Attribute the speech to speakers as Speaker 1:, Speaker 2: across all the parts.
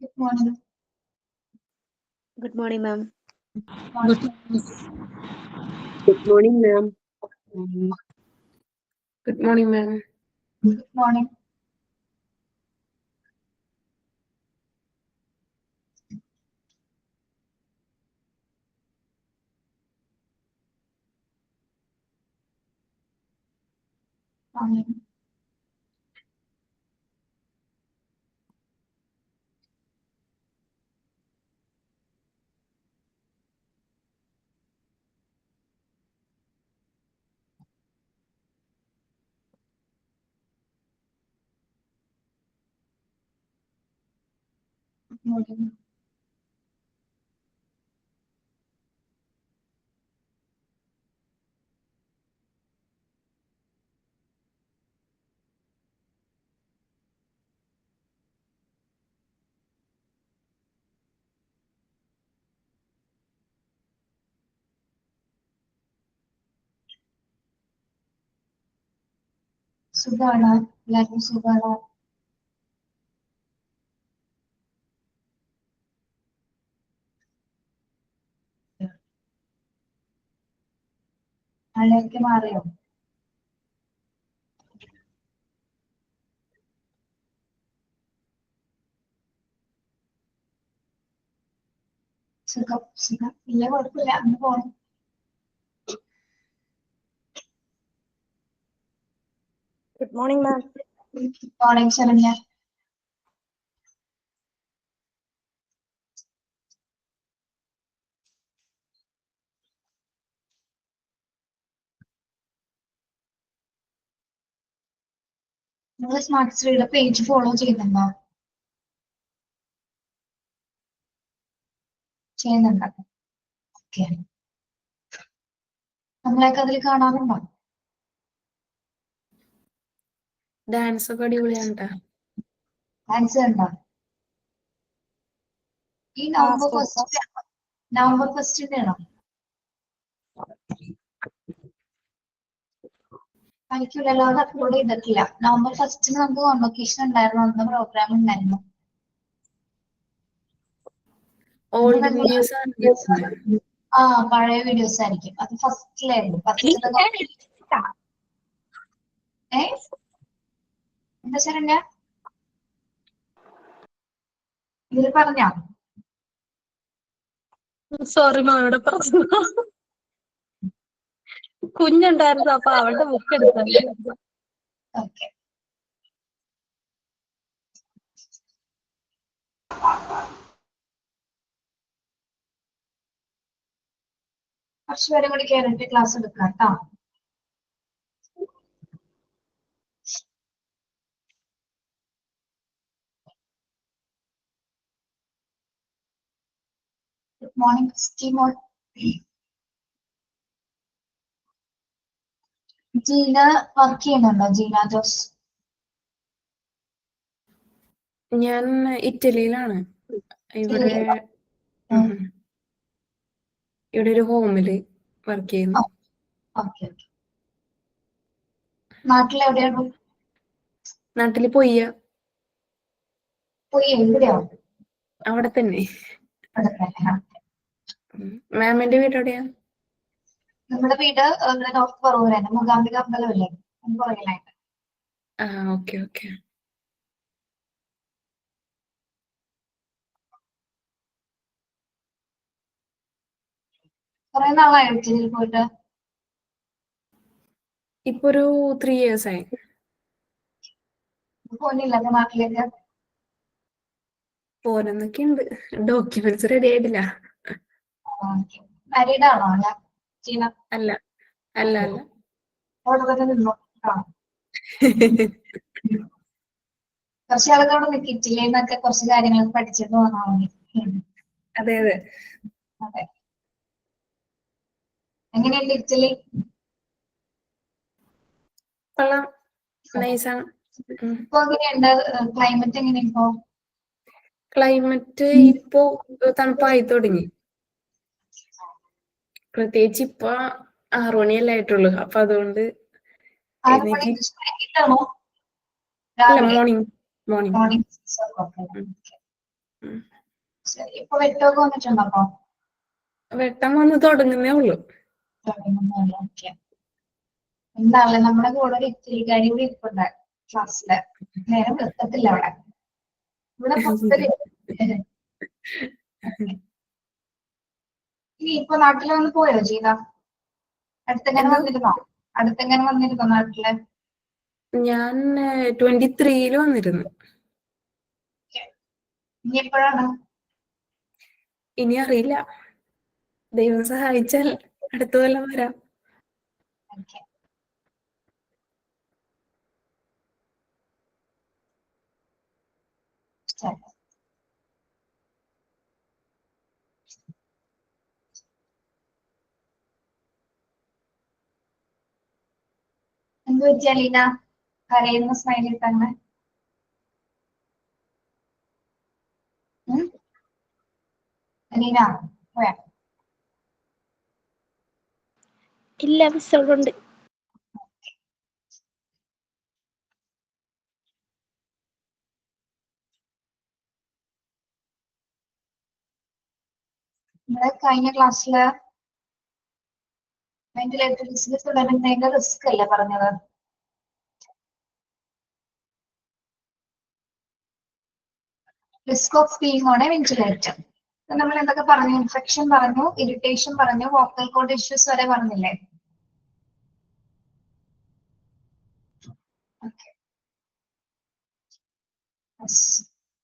Speaker 1: Good morning.
Speaker 2: Good morning, ma'am.
Speaker 1: Good
Speaker 3: Good morning, ma'am.
Speaker 4: Good morning, ma'am.
Speaker 1: Good morning. Morning. Good morning. സുഖാണ്. എല്ലാവർക്കും സുഖാണ്. മഴയൊക്കെ മാറിയോ? സുഖം സുഖം ഇല്ല, കുഴപ്പമില്ല, അന്ന് പോണം.
Speaker 2: Good morning, ma'am.
Speaker 1: Morning Saranya. നിങ്ങൾ സ്മാർട്ട് സ്റ്റഡിയുടെ പേജ് ഫോളോ ചെയ്യുന്നുണ്ടോ? ചെയ്യുന്നുണ്ട്. ഓക്കെ. നമ്മളെയൊക്കെ അതിൽ കാണാറുണ്ടോ?
Speaker 4: ഡാൻസ് ഒക്കെ അടിപൊളിയാണ് ട്ടാ.
Speaker 1: ഡാൻസ് കണ്ടോ? ഈ നവംബർ ഫസ്റ്റിന്റെ ആണോ? എനിക്കില്ലല്ലോ, അത് അപ്ലോഡ് ചെയ്തിട്ടില്ല. നവംബർ ഫസ്റ്റിന് നമുക്ക് കോൺവൊക്കേഷൻ ഉണ്ടായിരുന്നു, അന്ന് പ്രോഗ്രാം ഉണ്ടായിരുന്നു.
Speaker 4: ഓൾഡ് വീഡിയോസ് ആണ്.
Speaker 1: ആ, പഴയ വീഡിയോസ് ആയിരിക്കും. അത് ഫസ്റ്റിലായിരുന്നു. എന്താ ശരണ്യ ഇതിൽ പറഞ്ഞോ?
Speaker 3: സോറി മാം, ഇവിടെ പറഞ്ഞു കുഞ്ഞുണ്ടായിരുന്നു, അപ്പൊ അവളുടെ ബുക്ക് എടുത്തു.
Speaker 1: ഓക്കെ. കുറച്ച് പേരും കൂടി കയറിയിട്ട് ക്ലാസ് എടുക്കാം കേട്ടോ. Good morning Christimol. Jeena work ചെയ്യുന്നുണ്ടോ? ജീന ജോസ്.
Speaker 4: ഞാൻ ഇറ്റലിയിലാണ്. ഇവിടെ ഇവിടെ ഒരു ഹോമില് വർക്ക് ചെയ്യുന്നു.
Speaker 1: Okay okay. നാട്ടിലെവിടെയാണ്?
Speaker 4: നാട്ടില് പൊയ്യ.
Speaker 1: പോയി എവിടെയോ?
Speaker 4: അവിടെ തന്നെ.
Speaker 1: അവിടെ തന്നെ.
Speaker 4: മാമിന്റെ വീട് എവിടെയാ?
Speaker 1: നമ്മുടെ വീട് നോർത്ത് പറവൂരാണ്. മൂകാംബിക അമ്പലമില്ലേ, പുറകിലായിട്ട്.
Speaker 4: Okay okay.
Speaker 1: കുറെ നാളായോ ഇറ്റലിയിൽ പോയിട്ട്?
Speaker 4: ഇപ്പൊ ഒരു 3 years ആയി.
Speaker 1: പോയില്ല നാട്ടിലേക്ക്?
Speaker 4: പോരെന്നൊക്കെ ഉണ്ട്, ഡോക്യുമെന്റ്സ് റെഡി ആയിട്ടില്ല.
Speaker 1: മാരീഡ് ആണോ? അല്ല ജീന.
Speaker 4: അല്ല അല്ല അല്ല.
Speaker 1: അവിടെ തന്നെ നിന്നോ? കുറച്ച് ആളൊക്കെ അവിടെ നിൽക്കും. ഇറ്റലിയിൽ നിന്നൊക്കെ കുറച്ച് കാര്യങ്ങൾ പഠിച്ചിട്ട് വന്നാൽ മതി.
Speaker 4: അതെ അതെ.
Speaker 1: അതെ. എങ്ങനെയുണ്ട് ഇറ്റലി?
Speaker 4: കൊള്ളാം, നൈസാണ്.
Speaker 1: ഇപ്പൊ എങ്ങനെയുണ്ട് ക്ലൈമറ്റ്? എങ്ങനെയിപ്പോ
Speaker 4: ക്ലൈമറ്റ് ഇപ്പോ തണുപ്പായി തുടങ്ങി. പ്രത്യേകിച്ച് ഇപ്പൊ 6 മണിയല്ലേ ആയിട്ടുള്ളൂ. അപ്പൊ അതുകൊണ്ട്
Speaker 1: വൈകിട്ടാണോ?
Speaker 4: അല്ല, മോർണിംഗ്.
Speaker 1: ശരി, ഇപ്പൊ വെട്ടമൊക്കെ വന്നിട്ടുണ്ടോ? അപ്പൊ
Speaker 4: വെട്ടം വന്ന് തുടങ്ങുന്നേ ഉള്ളൂ.
Speaker 1: ഓക്കെ. എന്താണല്ലേ നമ്മുടെ കൂടെ ഒരു ഇത്തിരിക്കാരി കൂടി ഇരിപ്പുണ്ട് ക്ലാസ്സില്. നേരം വെക്കത്തില്ല അവിടെ. ഇവിടെ മൊത്തത്തില് ഇനി ഇപ്പൊ നാട്ടിൽ വന്ന് പോയോ ജീവ? അടുത്തെങ്ങനെ വന്നിരുന്നോ? അടുത്തെങ്ങനെ വന്നിരുന്നോ നാട്ടില്?
Speaker 4: ഞാൻ 23 വന്നിരുന്നു.
Speaker 1: ഇനി എപ്പോഴാണ്?
Speaker 4: ഇനി അറിയില്ല, ദൈവം സഹായിച്ചാൽ അടുത്ത കൊല്ലം വരാം.
Speaker 1: ഓക്കെ. ശരി. എന്ത് പറ്റി അലീന? കരയുന്ന സ്മൈലിൽ തന്നെ. അലീന പോയാ?
Speaker 2: ഇല്ല മിസ് അവിടെ ഉണ്ട്. നമ്മുടെ കഴിഞ്ഞ ക്ലാസ്സില് വെന്റിലേറ്റർ ഡിസീസ് തുടരുന്നതിന്റെ റിസ്ക് അല്ലേ പറഞ്ഞത്? Risk of being on A ventilator. നമ്മൾ എന്തൊക്കെ പറഞ്ഞു? ഇൻഫെക്ഷൻ പറഞ്ഞു, ഇറിറ്റേഷൻ പറഞ്ഞു, വോക്കൽ കോഡ് ഇഷ്യൂസ് വരെ പറഞ്ഞില്ലേ?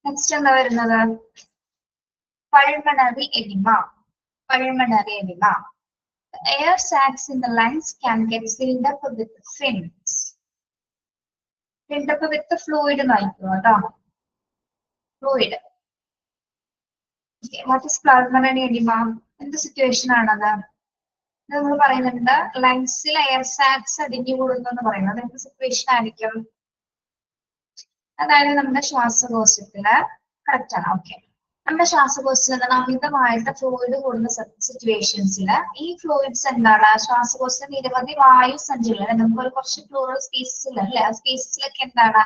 Speaker 2: നെക്സ്റ്റ് എന്താ വരുന്നത്? Pulmonary oedema. Pulmonary oedema. Air sacs in the lungs can get filled up with fins. Filled up with the fluid എന്നായിരിക്കും കേട്ടോ. Fluid. What is pulmonary edema? എന്ത് situation ആണത്? നമ്മൾ പറയുന്നുണ്ട് ലങ്സിൽ എയർ സാക്സ് അടിഞ്ഞു കൂടുന്നു എന്ന് പറയുന്നത്. എന്ത് സിറ്റുവേഷൻ ആയിരിക്കും? അതായത് നമ്മുടെ ശ്വാസകോശത്തില് കറക്റ്റ് ആണ്. ഓക്കെ. നമ്മുടെ ശ്വാസകോശത്തിൽ അമിതമായിട്ട് ഫ്ലൂയിഡ് കൂടുന്ന സിറ്റുവേഷൻസില് ഈ ഫ്ലൂയിഡ്സ് എന്താണ്? ശ്വാസകോശത്തിൽ നിരവധി വായു സഞ്ചികൾ, നമുക്ക് കുറച്ച് പ്ലൂറൽ സ്പേസസിൽ അല്ലെ, ആ സ്പേസസിലൊക്കെ എന്താണ്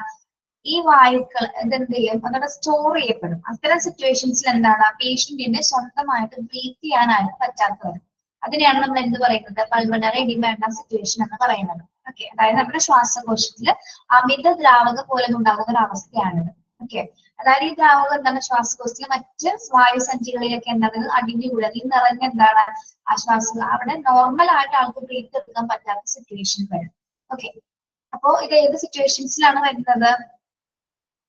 Speaker 2: ഈ വായുക്കൾ ഇതെന്ത് ചെയ്യും? അതവിടെ സ്റ്റോർ ചെയ്യപ്പെടും. അത്തരം സിറ്റുവേഷൻസിൽ എന്താണ് പേഷ്യന്റിന് സ്വന്തമായിട്ട് ബ്രീത്ത് ചെയ്യാനായിട്ട് പറ്റാത്തത്. അതിനെയാണ് നമ്മൾ എന്ത് പറയുന്നത്? പൾമണറി എഡിമ എന്ന സിറ്റുവേഷൻ എന്ന് പറയുന്നത്. ഓക്കെ. അതായത് നമ്മുടെ ശ്വാസകോശത്തില് അമിത ദ്രാവക പോലെ ഉണ്ടാകുന്ന ഒരു അവസ്ഥയാണിത്. ഓക്കെ. അതായത് ഈ ദ്രാവകം എന്താണ് ശ്വാസകോശത്തിലെ മറ്റ് വായുസഞ്ചികളിലൊക്കെ എന്താണ് അടിഞ്ഞുകൂടുക, ഈ നിറഞ്ഞ എന്താണ് ആശ്വാസം അവിടെ നോർമൽ ആയിട്ട് ആൾക്ക് ബ്രീത്ത് എടുക്കാൻ പറ്റാത്ത സിറ്റുവേഷൻ വരും. ഓക്കെ. അപ്പോ ഇത് ഏത് സിറ്റുവേഷൻസിലാണ് വരുന്നത്?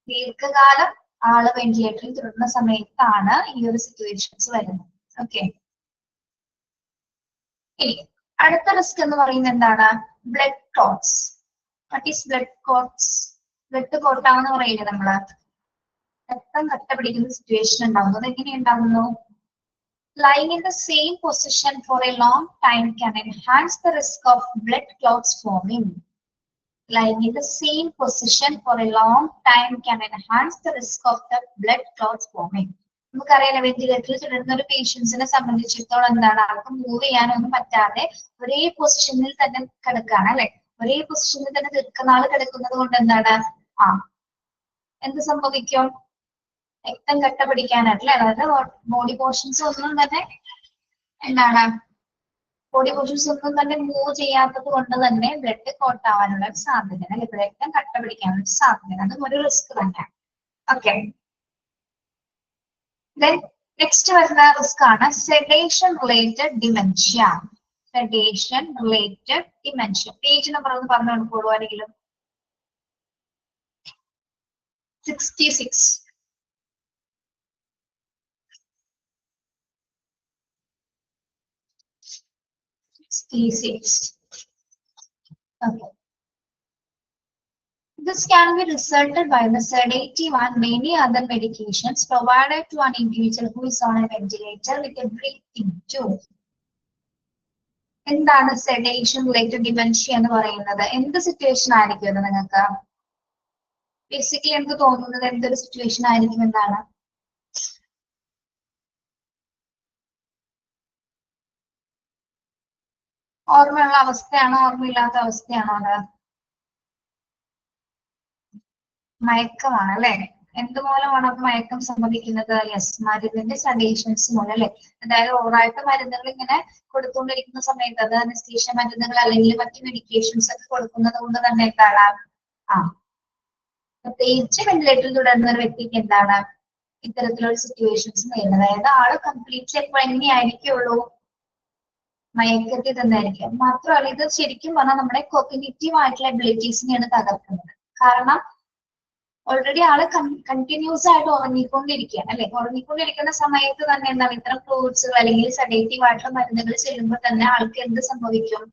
Speaker 2: ദീർഘകാലം ആള് വെന്റിലേറ്ററിൽ തുടരുന്ന സമയത്താണ് ഈ ഒരു സിറ്റുവേഷൻസ് വരുന്നത്. ഓക്കെ. ഇനി അടുത്ത റിസ്ക് എന്ന് പറയുന്നത് എന്താണ്? Blood clots. What is blood clots? Blood ക്ലോട്ടാണെന്ന് പറയില്ലേ നമ്മള്? രക്തം കട്ട പിടിക്കുന്ന സിറ്റുവേഷൻ ഉണ്ടാവുന്നത്. എങ്ങനെ ഉണ്ടാകുന്നു? Lying in the same position for a long time can enhance the risk of blood clots forming. Lying in the same position for a long time can enhance the risk of the blood clots forming. നമുക്കറിയാലോ വെന്റിലേറ്ററിൽ തുടരുന്ന ഒരു പേഷ്യൻസിനെ സംബന്ധിച്ചിടത്തോളം എന്താണ്? അവർക്ക് move ചെയ്യാനൊന്നും പറ്റാതെ ഒരേ പൊസിഷനിൽ തന്നെ കിടക്കുകയാണ് അല്ലെ? ഒരേ പൊസിഷനിൽ തന്നെ ദീർഘനാൾ കിടക്കുന്നത് കൊണ്ട് എന്താണ് എന്ത് സംഭവിക്കും? രക്തം കട്ട പിടിക്കാനായിട്ടില്ല. അതായത് ബോഡി പോർഷൻസ് ഒന്നും തന്നെ എന്താണ് ബോഡി പോർഷൻസ് ഒന്നും തന്നെ മൂവ് ചെയ്യാത്തത് കൊണ്ട് തന്നെ ബ്ലഡ് ക്ലോട്ട് ആവാനുള്ള ഒരു സാധ്യത, അല്ലെങ്കിൽ രക്തം കട്ട പിടിക്കാനുള്ള സാധ്യത, അതും ഒരു റിസ്ക് തന്നെയാണ്. ഓക്കെ. നെക്സ്റ്റ് വരുന്ന റിസ്ക് ആണ് sedation related dementia. Sedation related dementia. Page number ഒന്ന് പറഞ്ഞു കൊടുക്കുള്ളൂ ആരെങ്കിലും? 66. Okay. This can be resulted by the sedative and many other medications provided to an individual who is on a ventilator with a breathing tube. എന്താണ് sedation related dementia എന്ന് പറയുന്നത്? എന്ത് situation ആയിരിക്കും ഇത് നിങ്ങൾക്ക്? ബേസിക്കലി എനിക്ക് തോന്നുന്നത് എന്തൊരു സിറ്റുവേഷൻ ആയിരിക്കും എന്താണ്? ഓർമ്മയുള്ള അവസ്ഥയാണോ ഓർമ്മയില്ലാത്ത അവസ്ഥയാണോ? അത് മയക്കമാണ് അല്ലെ? എന്തുമൂലമാണ് അപ്പൊ മയക്കം സംഭവിക്കുന്നത്? യെസ്, മരുന്നിന്റെ സഡേഷൻസ് മൂലം അല്ലെ. അതായത് ഓവറായിട്ട് മരുന്നുകൾ ഇങ്ങനെ കൊടുത്തുകൊണ്ടിരിക്കുന്ന സമയത്ത്, അത് അനസ്തീഷ്യ മരുന്നുകൾ അല്ലെങ്കിൽ മറ്റു മെഡിക്കേഷൻസ് ഒക്കെ കൊടുക്കുന്നത് കൊണ്ട് തന്നെ എന്താണ് പ്രത്യേകിച്ച് വെന്റിലേറ്ററിൽ തുടരുന്ന ഒരു വ്യക്തിക്ക് എന്താണ് ഇത്തരത്തിലുള്ള സിറ്റുവേഷൻസ് നേരിടുന്നത്. അതായത് ആള് കംപ്ലീറ്റ്ലി എപ്പോൾ എങ്ങനെയായിരിക്കുള്ളൂ? മയക്കത്തിൽ തന്നെയായിരിക്കും. മാത്രമല്ല ഇത് ശരിക്കും പറഞ്ഞാൽ നമ്മുടെ കോഗ്നിറ്റീവ് ആയിട്ടുള്ള എബിലിറ്റീസിനെയാണ് തകർക്കുന്നത്. കാരണം ഓൾറെഡി ആള് കണ്ടിന്യൂസ് ആയിട്ട് ഉറങ്ങിക്കൊണ്ടിരിക്കുകയാണ് അല്ലെ. ഉറങ്ങിക്കൊണ്ടിരിക്കുന്ന സമയത്ത് തന്നെ എന്താണ് ഇത്തരം ഫ്ലൂയിഡ്സ് അല്ലെങ്കിൽ സഡേറ്റീവ് ആയിട്ടുള്ള മരുന്നുകൾ ചെല്ലുമ്പോൾ തന്നെ ആൾക്ക് എന്ത് സംഭവിക്കും?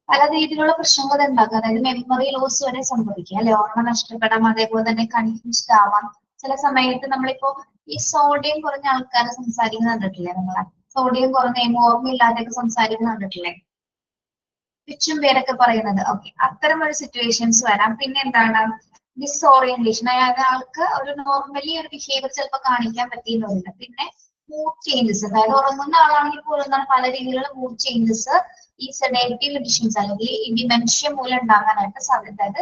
Speaker 2: പല രീതിയിലുള്ള പ്രശ്നങ്ങൾ ഉണ്ടാക്കും. അതായത് മെമ്മറി ലോസ് വരെ സംഭവിക്കും അല്ലെ. ഓർമ്മ നഷ്ടപ്പെടാം, അതേപോലെ തന്നെ കൺഫ്യൂസ്ഡ് ആവാം. ചില സമയത്ത് നമ്മളിപ്പോ ഈ സോഡിയം കുറഞ്ഞ ആൾക്കാരെ സംസാരിക്കുന്ന കണ്ടിട്ടില്ലേ? നമ്മളെ സോഡിയം കുറഞ്ഞ ഓർമ്മയില്ലാതെയൊക്കെ സംസാരിക്കുന്ന കണ്ടിട്ടില്ലേ? ചുറ്റും പേരൊക്കെ പറയുന്നത്. ഓക്കെ, അത്തരം ഒരു സിറ്റുവേഷൻസ് വരാം. പിന്നെ എന്താണ് ഡിസ്ഓറിയന്റേഷൻ, അതായത് ആൾക്ക് ഒരു നോർമലി ഒരു ബിഹേവിയർ ചിലപ്പോൾ കാണിക്കാൻ പറ്റിയെന്നില്ല. പിന്നെ മൂഡ് ചേഞ്ചസ്, അതായത് ഉറങ്ങുന്ന ആളാണെങ്കിൽ പോലും എന്താണ് പല രീതിയിലുള്ള മൂഡ് ചേഞ്ചസ് ഈ സെഡേറ്റീവ് മെഡിസിൻസ് അല്ലെങ്കിൽ ഈ ഡിമെൻഷ്യ മൂലം ഉണ്ടാകാനായിട്ട് സാധ്യത. അതായത്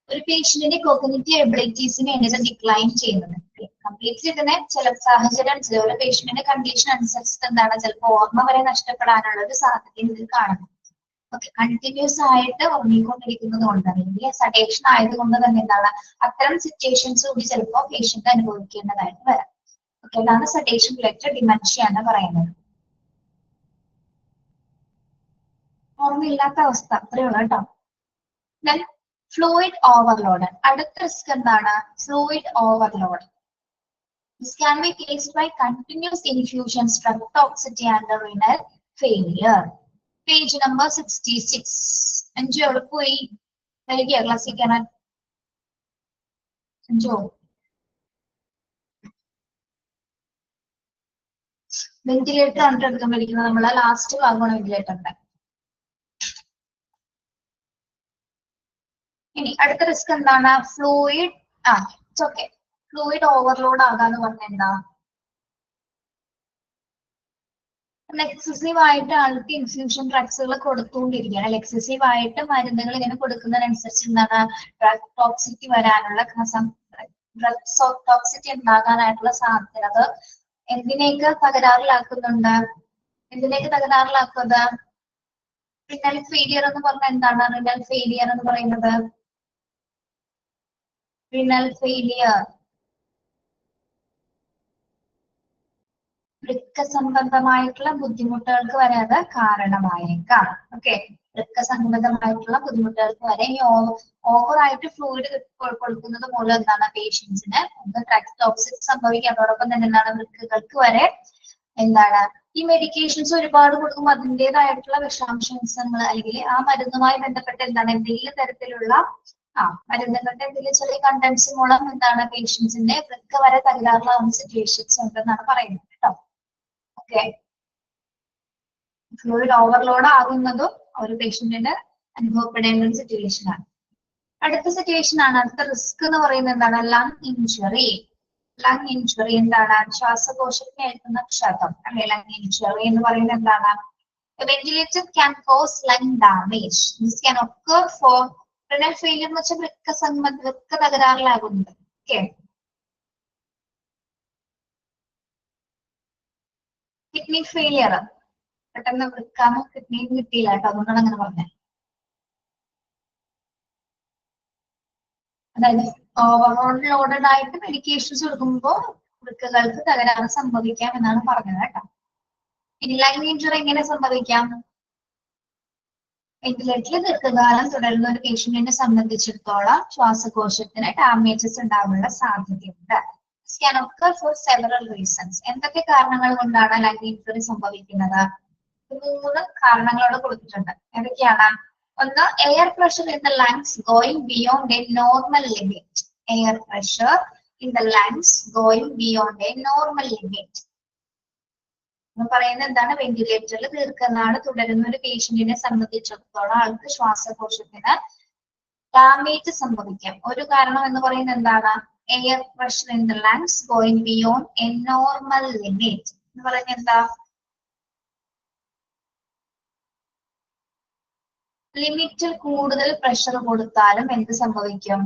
Speaker 2: ഒരു പേഷ്യന്റിന്റെ കോഗ്നിറ്റീവ് എബിലിറ്റീസിനെയാണ് ഇത് ഡിക്ലൈൻ ചെയ്യുന്നത്. കംപ്ലീറ്റ്ലി ഇതിനെ ചില സാഹചര്യം അനുസരിച്ച് ഓരോ പേഷ്യന്റിന്റെ കണ്ടീഷൻ അനുസരിച്ചിട്ട് എന്താണ് ചിലപ്പോൾ ഓർമ്മ വരെ നഷ്ടപ്പെടാനുള്ള ഒരു സാധ്യതയും ഇതിൽ കാണുന്നു. ഓക്കെ, കണ്ടിന്യൂസ് ആയിട്ട് ഉറങ്ങിക്കൊണ്ടിരിക്കുന്നത് കൊണ്ട് അല്ലെങ്കിൽ സഡേഷൻ ആയതുകൊണ്ട് തന്നെ എന്താണ് അത്തരം സിറ്റുവേഷൻസ് കൂടി ചിലപ്പോൾ പേഷ്യന്റ് അനുഭവിക്കേണ്ടതായിട്ട് വരാം. ഓക്കെ, അതാണ് സഡേഷൻ റിലേറ്റഡ് ഡിമെൻഷ്യ എന്ന് പറയുന്നത്. ഓർമ്മയില്ലാത്ത അവസ്ഥ അത്രയുള്ള കേട്ടോ. Then fluid overload. അടുത്ത റിസ്ക് എന്താണ്? Fluid overload. This can be caused by continuous infusions, drug toxicity and renal failure. Page number 66. അഞ്ചു എവിടെ പോയി? നൽകിയ ക്ലാസ്സിൽ കയറാൻ അഞ്ചോ? വെന്റിലേറ്റർ ആണ് എടുക്കാൻ പഠിക്കുന്നത്. നമ്മളെ ലാസ്റ്റ് ഭാഗമാണ് വെന്റിലേറ്ററിന്റെ. ഇനി അടുത്ത റിസ്ക് എന്താണ്? ഫ്ലൂയിഡ് ഓക്കെ, ഫ്ലൂയിഡ് ഓവർലോഡ് ആകാന്ന് പറഞ്ഞ എന്താ? എക്സസീവ് ആയിട്ട് ആൾക്ക് ഇൻഫ്യൂഷൻ ഡ്രഗ്സുകൾ കൊടുത്തുകൊണ്ടിരിക്കുകയാണ് അല്ലെ. എക്സസീവ് ആയിട്ട് മരുന്നുകൾ ഇങ്ങനെ കൊടുക്കുന്നതിനനുസരിച്ച് എന്താണ് ഡ്രഗ് ടോക്സിറ്റി വരാനുള്ള ഡ്രഗ് ടോക്സിറ്റി ഉണ്ടാകാനായിട്ടുള്ള സാധ്യത. അത് എന്തിനേക്ക് തകരാറിലാക്കുന്നുണ്ട്? എന്തിനേക്ക് തകരാറിലാക്കുന്നത്? റിനൽ ഫെയിലിയർ എന്ന് പറഞ്ഞാൽ എന്താണ്? റിനൽ ഫെയിലിയർ എന്ന് പറയുന്നത് റിനൽ ഫെയിലിയർ വൃക്ക സംബന്ധമായിട്ടുള്ള ബുദ്ധിമുട്ടുകൾക്ക് വരെ അത് കാരണമായേക്കാം. ഓക്കെ, വൃക്ക സംബന്ധമായിട്ടുള്ള ബുദ്ധിമുട്ടുകൾക്ക് വരെ ഈ ഓവറായിട്ട് ഫ്ലൂയിഡ് കൊടുക്കുന്നത് മൂലം എന്താണ് പേഷ്യൻസിന് ഡ്രഗ് ടോക്സിക് സംഭവിക്കുക. അതോടൊപ്പം തന്നെ എന്താണ് വൃക്കകൾക്ക് വരെ എന്താണ് ഈ മെഡിക്കേഷൻസ് ഒരുപാട് കൊടുക്കുമ്പോൾ അതിൻ്റെതായിട്ടുള്ള വിഷാംശങ്ങൾ അല്ലെങ്കിൽ ആ മരുന്നുമായി ബന്ധപ്പെട്ട് എന്താണ് എന്തെങ്കിലും തരത്തിലുള്ള മരുന്നുകളുടെ എന്തെങ്കിലും ചെറിയ കണ്ടൻസ് മൂലം എന്താണ് പേഷ്യൻസിന്റെ വൃക്ക വരെ തകരാറിലാവുന്ന സിറ്റുവേഷൻസ് ഉണ്ടെന്നാണ് പറയുന്നത് കേട്ടോ. ഓക്കെ, ഫ്ലൂയിഡ് ഓവർലോഡ് ആകുന്നതും ഒരു പേഷ്യന്റിന് അനുഭവപ്പെടേണ്ട ഒരു സിറ്റുവേഷൻ ആണ്. അടുത്ത സിറ്റുവേഷൻ ആണ്, അടുത്ത റിസ്ക് എന്ന് പറയുന്നത് എന്താണ്? Lung injury. ലങ് ഇഞ്ചുറി എന്താണ്? ശ്വാസകോശത്തിന് ഏൽക്കുന്ന ക്ഷതം അല്ലെ. ലങ് ഇഞ്ചുറി എന്ന് പറയുന്നത് എന്താണ്? Ventilator can cause lung damage. This can occur for renal failure എന്ന് വെച്ചാൽ വൃക്ക തകരാറിലാകുന്നത്. Okay, kidney failure. പെട്ടെന്ന് വൃക്കാമോ കിഡ്നിയും കിട്ടിയില്ല കേട്ടോ, അതുകൊണ്ടാണ് അങ്ങനെ പറഞ്ഞത്. അതായത് ഓവർലോഡഡ് ആയിട്ട് മെഡിക്കേഷൻസ് കൊടുക്കുമ്പോൾ വൃക്കകൾക്ക് തകരാറ് സംഭവിക്കാം എന്നാണ് പറഞ്ഞത് കേട്ടോ. ഇനി ലങ് ഇഞ്ചുറി എങ്ങനെ സംഭവിക്കാം? വെന്റിലേറ്ററിൽ ദീർഘകാലം തുടരുന്ന ഒരു പേഷ്യന്റിനെ സംബന്ധിച്ചിടത്തോളം ശ്വാസകോശത്തിന് ഡാമേജസ് ഉണ്ടാകാനുള്ള സാധ്യതയുണ്ട്. Can occur for several reasons. എന്തൊക്കെ കാരണങ്ങൾ കൊണ്ടാണ് ലങ് ഇഞ്ചുറി സംഭവിക്കുന്നത്? 3 കാരണങ്ങളോട് കൊടുത്തിട്ടുണ്ട്. ഏതൊക്കെയാണ്? ഒന്ന്, air pressure in the lungs going beyond A normal limit. Air pressure in the lungs going beyond A normal limit എന്ന് പറയുന്നത് എന്താണ്? വെന്റിലേറ്ററിൽ ദീർഘനാള് തുടരുന്ന ഒരു പേഷ്യന്റിനെ സംബന്ധിച്ചിടത്തോളം ആൾക്ക് ശ്വാസകോശത്തിന് ഡാമേജ് സംഭവിക്കാം. ഒരു കാരണം എന്ന് പറയുന്നത് എന്താണ്? Air pressure in the lungs going beyond A normal limit എന്ന് പറയുന്നത് എന്താ? ലിമിറ്റിൽ കൂടുതൽ പ്രഷർ കൊടുത്താലും എന്ത് സംഭവിക്കും?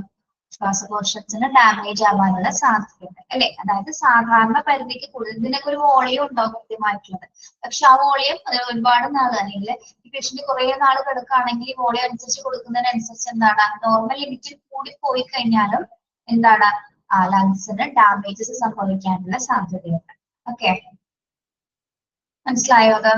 Speaker 2: ശ്വാസകോശത്തിന് ഡാമേജ് ആവാനുള്ള സാധ്യതയുണ്ട് അല്ലെ. അതായത് സാധാരണ പരിധിക്ക് കൂടുതൽ ഇതിനൊക്കെ ഒരു വോളിയം ഉണ്ടാവും കൃത്യമായിട്ടുള്ളത്. പക്ഷെ ആ വോളിയം ഒരുപാട് നാൾ അല്ലെങ്കിൽ ഈ പേഷ്യന്റ് കുറെ നാൾ കിടക്കുകയാണെങ്കിൽ ഈ വോളിയം അനുസരിച്ച് കൊടുക്കുന്നതിനനുസരിച്ച് എന്താണ് നോർമൽ ലിമിറ്റിൽ കൂടി പോയി കഴിഞ്ഞാലും എന്താണ് ആ ലങ്സിന് ഡാമേജസ് സംഭവിക്കാനുള്ള സാധ്യതയുണ്ട്. ഓക്കെ, മനസ്സിലായോ അത്?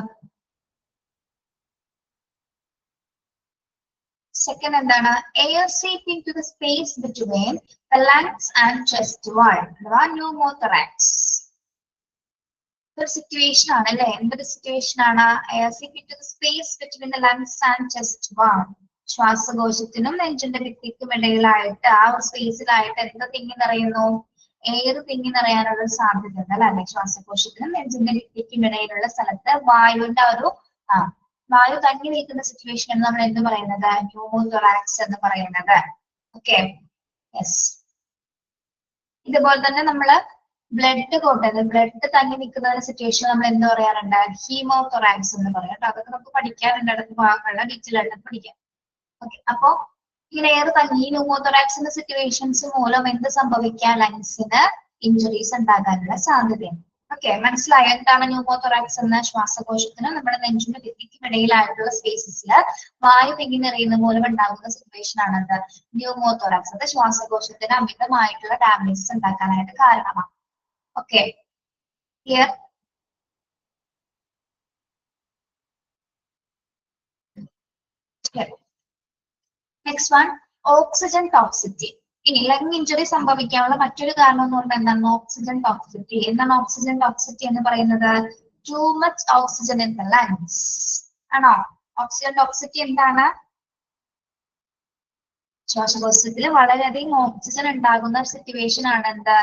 Speaker 2: സെക്കൻഡ് എന്താണ് air seep into the space between the lungs and chest wall അഥവാ ന്യൂമോതൊറാക്സ്. ഒരു സിറ്റുവേഷൻ ആണ് അല്ലെ. എന്തൊരു സിറ്റുവേഷൻ ആണ്? Air seep into the space between the lungs and chest wall. ശ്വാസകോശത്തിനും നെഞ്ചിന്റെ ഭിത്തിക്കും ഇടയിലായിട്ട് ആ ഒരു സ്പേസിലായിട്ട് എന്ത് തിങ്ങി നിറയുന്നു? എയർ തിങ്ങി നിറയാനുള്ള സാധ്യത ഉണ്ട് അല്ലെ. ശ്വാസകോശത്തിനും നെഞ്ചിന്റെ ഭിത്തിക്കും ഇടയിലുള്ള സ്ഥലത്ത് വായുവിന്റെ ഒരു വായു തങ്ങി നിൽക്കുന്ന സിറ്റുവേഷൻ നമ്മൾ എന്ത് പറയുന്നത്? ന്യൂമോതൊറാക്സ് എന്ന് പറയുന്നത്. Okay, yes. ഇതുപോലെ തന്നെ നമ്മള് ബ്ലഡ് ബ്ലഡ് തങ്ങി നിൽക്കുന്ന ഒരു സിറ്റുവേഷൻ നമ്മൾ എന്ത് പറയാറുണ്ട്? ഹീമോതൊറാക്സ് എന്ന് പറയാം. അതൊക്കെ നമുക്ക് പഠിക്കാറുണ്ട്. അടുത്ത ഭാഗങ്ങളിലെ ഡീറ്റെയിൽ ആയിട്ട് പഠിക്കാം. ഓക്കെ, അപ്പോ ഇങ്ങനെ എയർ തങ്ങി ന്യൂമോതൊറാക്സിന്റെ സിറ്റുവേഷൻസ് മൂലം എന്ത് സംഭവിക്കാം? ലങ്സിന് ഇഞ്ചുറീസ് ഉണ്ടാകാനുള്ള സാധ്യതയുണ്ട്. ഓക്കെ, മനസ്സിലായോ എന്താണ് ന്യൂമോതൊറാക്സ് എന്ന്? ശ്വാസകോശത്തിന് നമ്മുടെ നെഞ്ചിന്റെ ഭിത്തിക്കും ഇടയിലായിട്ടുള്ള സ്പേസസിൽ വായു തിങ്ങി നിറയുന്ന മൂലം ഉണ്ടാകുന്ന സിറ്റുവേഷൻ ആണത് ന്യൂമോതൊറാക്സ്. അത് ശ്വാസകോശത്തിന് അമിതമായിട്ടുള്ള ഡാമേജസ് ഉണ്ടാക്കാനായിട്ട് കാരണമാണ്. Okay, clear? Next one, oxygen toxicity. ഇനി ലങ് ഇഞ്ചുറി സംഭവിക്കാനുള്ള മറ്റൊരു കാരണം എന്ന് പറഞ്ഞാൽ എന്താണ്? Oxygen toxicity. എന്താണ് ഓക്സിജൻ ടോക്സിറ്റി എന്ന് പറയുന്നത്? Too much oxygen in the lungs ആണോ? ഓക്സിജൻ ടോക്സിറ്റി എന്താണ്? ശ്വാസകോശത്തിൽ വളരെയധികം ഓക്സിജൻ ഉണ്ടാകുന്ന സിറ്റുവേഷൻ ആണ് എന്ത്?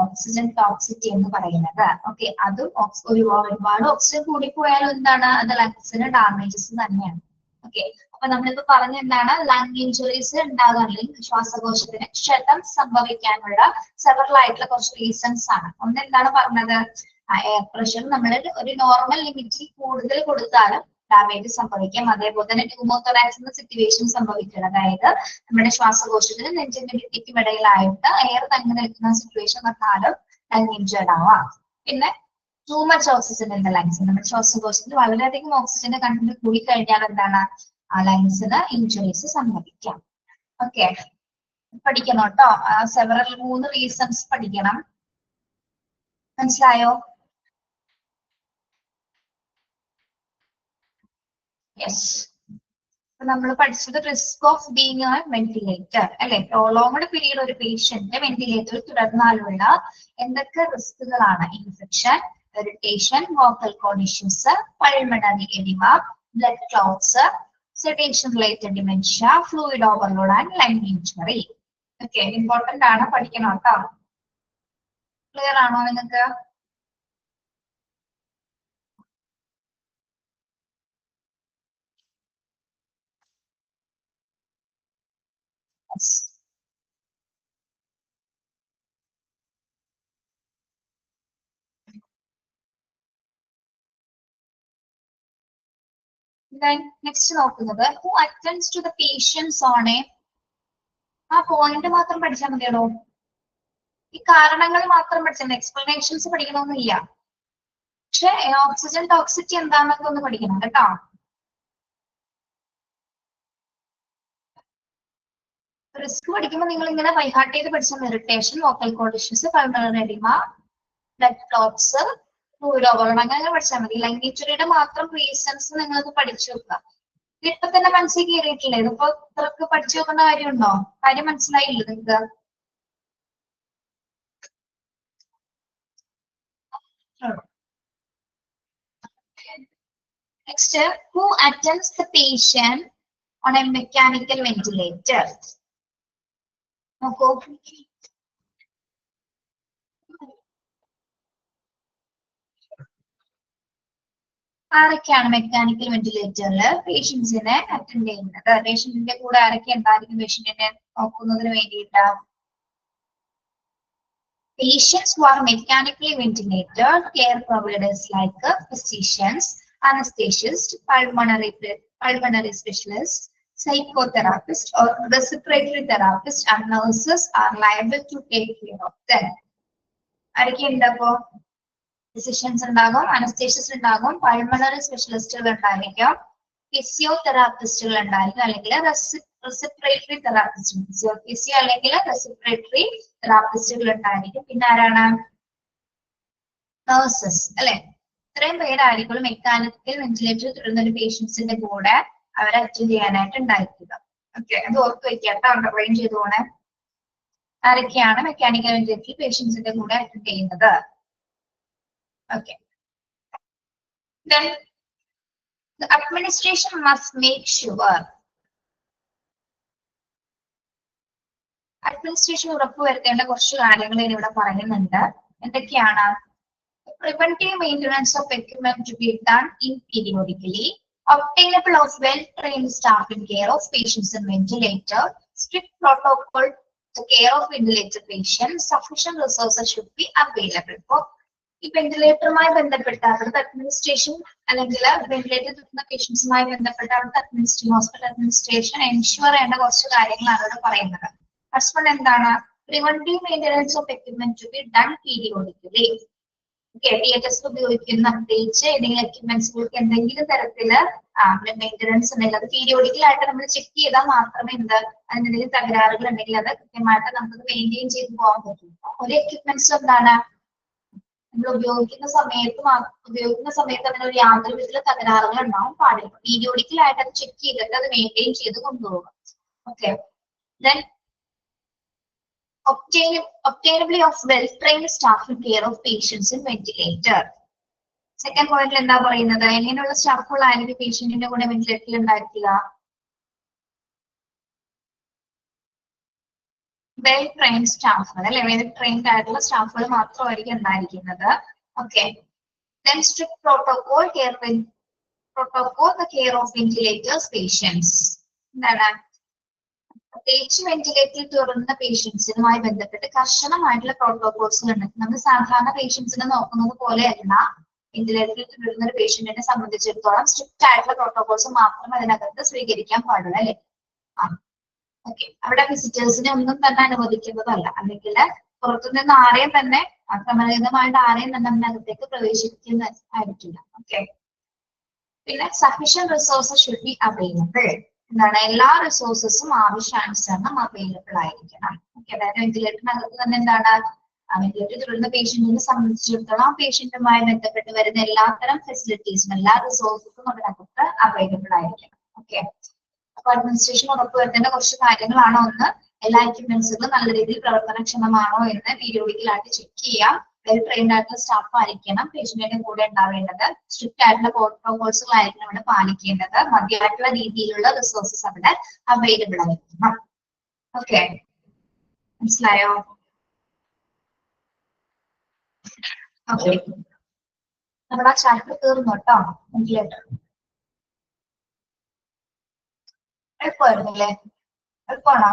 Speaker 2: ഓക്സിജൻ ടോക്സിറ്റി എന്ന് പറയുന്നത്. ഓക്കെ, അതും ഒരുപാട് ഓക്സിജൻ കൂടിപ്പോയാലും എന്താണ്? അത് ലങ്സിന് ഡാമേജസ് തന്നെയാണ്. ഓക്കെ, അപ്പൊ നമ്മളിപ്പോ പറഞ്ഞ എന്താണ്? ലങ് ഇഞ്ചുറീസ് ഉണ്ടാകാനുള്ള ശ്വാസകോശത്തിന് ക്ഷതം സംഭവിക്കാനുള്ള സെവറൽ ആയിട്ടുള്ള കുറച്ച് റീസൺസ് ആണ്. ഒന്ന് എന്താണ് പറഞ്ഞത്? എയർ പ്രഷർ നമ്മൾ ഒരു നോർമൽ ലിമിറ്റിൽ കൂടുതൽ കൊടുത്താലും ഡാമേജ് സംഭവിക്കാം. അതേപോലെ തന്നെ ന്യൂമോതൊറാക്സ് എന്ന സിറ്റുവേഷൻ സംഭവിക്കണം. അതായത് നമ്മുടെ ശ്വാസകോശത്തിന് നെഞ്ചിന്റെ ഭിത്തിക്കും ഇടയിലായിട്ട് എയർ തങ്ങി നിൽക്കുന്ന സിറ്റുവേഷൻ വന്നാലും ലങ് ഇഞ്ചേർഡ് ആവാം. പിന്നെ too much oxygen in the lungs. നമ്മുടെ ശ്വാസകോശത്തിൽ വളരെയധികം ഓക്സിജന്റെ കണ്ടന്റ് കൂടി കഴിഞ്ഞാൽ എന്താണ്? ആ ലങ്സിന് ഇഞ്ചുറീസ് സംഭവിക്കാം. ഓക്കെ, പഠിക്കണം കേട്ടോ. സെവറൽ 3 റീസൺസ് പഠിക്കണം. മനസ്സിലായോ? യെസ്. നമ്മൾ പഠിച്ചത് risk of being on ventilator അല്ലെ. പ്രൊലോങ്ഡ് പീരീഡ് ഒരു പേഷ്യന്റ് വെന്റിലേറ്ററിൽ തുടർന്നാലുള്ള എന്തൊക്കെ റിസ്കുകളാണ്? Infection, irritation, vocal cord issues, pulmonary oedema, blood clots, sedation related dementia, fluid overload and lung injury. Okay, important ആണ്, പഠിക്കണം കേട്ടോ. ക്ലിയർ ആണോ നിങ്ങൾക്ക്? Then next നോക്കുന്നത് who attends to the patients on a point മാത്രം പഠിച്ചാൽ മതിയാണോ? ഈ കാരണങ്ങൾ മാത്രം പഠിച്ചാൽ എക്സ്പ്ലനേഷൻസ് പഠിക്കണമെന്നില്ല. പക്ഷെ ഓക്സിജൻ ടോക്സിറ്റി എന്താണെന്നൊക്കെ ഒന്ന് പഠിക്കണം കേട്ടോ. റിസ്ക് പഠിക്കുമ്പോൾ നിങ്ങൾ ഇങ്ങനെ ബൈഹാർട്ട് ചെയ്ത് പഠിച്ചാൽ irritation, vocal cord issues, pulmonary oedema, blood clots, fluid overload അങ്ങനെ പഠിച്ചാൽ മതി. ലങ് ഇഞ്ചുറിയുടെ മാത്രം റീസൺസ് നിങ്ങൾക്ക് പഠിച്ചു വെക്കുക. ഇപ്പൊ തന്നെ മനസ്സിൽ കയറിയിട്ടില്ലേ? ഇതിപ്പോ ഇത്രക്ക് പഠിച്ചു വെക്കേണ്ട കാര്യമുണ്ടോ? കാര്യം മനസ്സിലായില്ലേ നിങ്ങൾക്ക്? Next, who attends the patient on a mechanical ventilator? നോക്കൂ, ആരൊക്കെയാണ് മെക്കാനിക്കൽ വെന്റിലേറ്ററിൽ പേഷ്യൻസിനെ അറ്റൻഡ് ചെയ്യുന്നത്? പേഷ്യന്റിന്റെ കൂടെ ആരൊക്കെ ഉണ്ടായിരിക്കും പേഷ്യന്റിനെ നോക്കുന്നതിന് വേണ്ടിയിട്ട്? Patients who are mechanically ventilated, care providers like physicians, anesthesists, pulmonary specialists, psychotherapist or respiratory therapist and nurses are liable to take care of them. ആരൊക്കെ ഉണ്ടപ്പോ? ഫിസിഷ്യൻസ് ഉണ്ടാകും, അനസ്തേഷ്യസ് ഉണ്ടാകും, പൾമണറി സ്പെഷ്യലിസ്റ്റുകൾ ഉണ്ടായിരിക്കും, ഫിസിയോതെറാപ്പിസ്റ്റുകൾ ഉണ്ടായിരിക്കും, അല്ലെങ്കിൽ റെസിപ്പിറേറ്ററി തെറാപ്പിസ്റ്റ് ഫിസിയോ അല്ലെങ്കിൽ റെസിപ്പിറേറ്ററി തെറാപ്പിസ്റ്റുകൾ ഉണ്ടായിരിക്കും. പിന്നെ ആരാണ്? നഴ്സസ് അല്ലെ? ഇത്രയും പേരായിരിക്കും മെക്കാനിക്കൽ വെന്റിലേറ്ററിൽ തുടരുന്ന ഒരു പേഷ്യൻസിന്റെ കൂടെ അവരെ അറ്റൻഡ് ചെയ്യാനായിട്ട് ഉണ്ടായിരിക്കുക. ഓക്കെ, അത് ഓർത്ത് വെക്കാട്ടോ, അണ്ടർലൈൻ ചെയ്തു പോണേ. ആരൊക്കെയാണ് മെക്കാനിക്കൽ വെന്റിലേറ്ററിൽ പേഷ്യൻസിന്റെ കൂടെ അറ്റൻഡ് ചെയ്യുന്നത്? Okay, then the administration must make sure administration ഉറപ്പുവരുത്തേണ്ട കുറച്ച് കാര്യങ്ങൾ ഇവിടെ പറയുന്നുണ്ട്. എന്തൊക്കെയാണ്? Preventive maintenance of equipment to be done in periodically, obtainable of well-trained staff in care of patients and ventilator, strict protocol to care of ventilator patients, sufficient resources should be available. For ഈ വെന്റിലേറ്ററുമായി ബന്ധപ്പെട്ട അവിടുത്തെ administration അല്ലെങ്കിൽ ventilator കിട്ടുന്ന പേഷ്യൻസുമായി ബന്ധപ്പെട്ട അവിടുത്തെ administration hospital administration ensure ചെയ്യേണ്ട കുറച്ച് കാര്യങ്ങളാണ് ഇവിടെ പറയുന്നത്. ഫസ്റ്റ് വൺ എന്താണ്? Preventive maintenance of equipment to be done periodically. THS ഉപയോഗിക്കുന്ന പ്രത്യേകിച്ച് ഏതെങ്കിലും എക്യുപ്മെന്റ്സുകൾക്ക് എന്തെങ്കിലും തരത്തില് മെയിൻ്റെനൻസ് ഉണ്ടെങ്കിൽ അത് പീരിയോഡിക്കൽ ആയിട്ട് നമ്മൾ ചെക്ക് ചെയ്താൽ മാത്രമേ അതിനെന്തെങ്കിലും തകരാറുകൾ ഉണ്ടെങ്കിൽ അത് കൃത്യമായിട്ട് നമുക്ക് മെയിൻറ്റെയിൻ ചെയ്ത് പോകാൻ പറ്റും. ഒരു എക്യുപ്മെന്റ്സ് എന്താണ് നമ്മൾ ഉപയോഗിക്കുന്ന സമയത്ത് അതിനൊരു യാതൊരു വിധത്തിലുള്ള തകരാറുകൾ ഉണ്ടാവാൻ പാടില്ല. പീരിയോഡിക്കൽ ആയിട്ട് അത് ചെക്ക് ചെയ്തിട്ട് അത് മെയിൻറ്റെയിൻ ചെയ്ത് കൊണ്ടുപോകുക. Okay, then obtainability of well-trained staff in care of patients in ventilator. Second പോയിന്റിൽ എന്താ പറയുന്നത്? എങ്ങനെയുള്ള സ്റ്റാഫുകളായിരിക്കും പേഷ്യന്റിന്റെ കൂടെ വെന്റിലേറ്ററിൽ ഉണ്ടായിരിക്കുക? വെൽ ട്രെയിൻഡ് സ്റ്റാഫുകൾ അല്ലെ, വെൽ ട്രെയിൻഡ് ആയിട്ടുള്ള സ്റ്റാഫുകൾ മാത്രമായിരിക്കും ഉണ്ടായിരിക്കുന്നത്. Okay, then strict protocol the care of ventilators patients. എന്താണ്? പ്രത്യേകിച്ച് വെന്റിലേറ്ററിൽ തുടരുന്ന പേഷ്യൻസിനുമായി ബന്ധപ്പെട്ട് കർശനമായിട്ടുള്ള പ്രോട്ടോകോൾസ് ഉണ്ട്. നമ്മൾ സാധാരണ പേഷ്യൻസിനെ നോക്കുന്നത് പോലെയല്ല വെന്റിലേറ്ററിൽ തുടരുന്ന ഒരു പേഷ്യന്റിനെ സംബന്ധിച്ചിടത്തോളം സ്ട്രിക്റ്റ് ആയിട്ടുള്ള പ്രോട്ടോകോൾസ് മാത്രമേ അതിനകത്ത് സ്വീകരിക്കാൻ പാടുള്ളൂ അല്ലെ. ഓക്കെ, അവിടെ വിസിറ്റേഴ്സിനെ ഒന്നും തന്നെ അനുവദിക്കുന്നതല്ല, അല്ലെങ്കിൽ പുറത്തുനിന്ന് ആരെയും തന്നെ ക്രമരഹിതമായിട്ട് ആരെയും തന്നെ അതിനകത്തേക്ക് പ്രവേശിക്കുന്നതായിരിക്കില്ല. ഓക്കെ, പിന്നെ sufficient resources should be available. എന്താണ്? എല്ലാ റിസോഴ്സസും ആവശ്യാനുസരണം അവൈലബിൾ ആയിരിക്കണം. ഓക്കെ, അതായത് വെന്റിലേറ്ററിനകത്ത് തന്നെ എന്താണ് വെന്റിലേറ്റർ തുടരുന്ന പേഷ്യന്റിനെ സംബന്ധിച്ചിടത്തോളം ആ പേഷ്യന്റുമായി ബന്ധപ്പെട്ട് വരുന്ന എല്ലാത്തരം ഫെസിലിറ്റീസും എല്ലാ റിസോഴ്സസും അതിനകത്ത് അവൈലബിൾ ആയിരിക്കണം. ഓക്കെ, അപ്പൊ അഡ്മിനിസ്ട്രേഷൻ ഉറപ്പുവരുത്തേണ്ട കുറച്ച് കാര്യങ്ങളാണ്. ഒന്ന്, എല്ലാ എക്യുപ്മെന്റ്സുകളും നല്ല രീതിയിൽ പ്രവർത്തനക്ഷമമാണോ എന്ന് പീരിയോഡിക്കലായിട്ട് ചെക്ക് ചെയ്യാം. വെൽ ട്രെയിൻഡ് ആയിട്ടുള്ള സ്റ്റാഫ് ആയിരിക്കണം പേഷ്യന്റിന്റെ കൂടെ ഉണ്ടാവേണ്ടത്. സ്ട്രിക്റ്റ് ആയിട്ടുള്ള പ്രോട്ടോകോൾസുകളായിരിക്കണം അവിടെ പാലിക്കേണ്ടത്. മതിയായിട്ടുള്ള രീതിയിലുള്ള റിസോഴ്സസ് അവിടെ അവൈലബിൾ ആയിരിക്കണം. ഓക്കെ, മനസ്സിലായോ? ഓക്കെ, നമ്മുടെ ആ ചാപ്റ്റർ തീർന്നു കേട്ടോ. വെന്റിലേറ്റർ എളുപ്പമായിരുന്നല്ലേ? എളുപ്പമാണോ?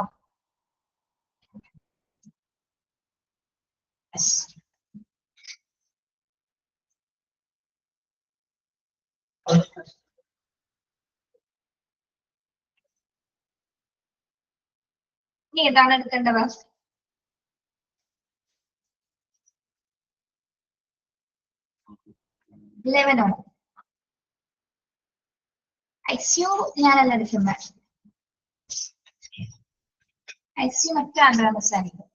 Speaker 2: ഇനി ഏതാണ് എടുക്കേണ്ടത്? ലെവനോ? ICU ഞാനല്ല എടുക്കുന്നത്. ICU മറ്റേ ആംബുലൻസ് ആയിരിക്കും.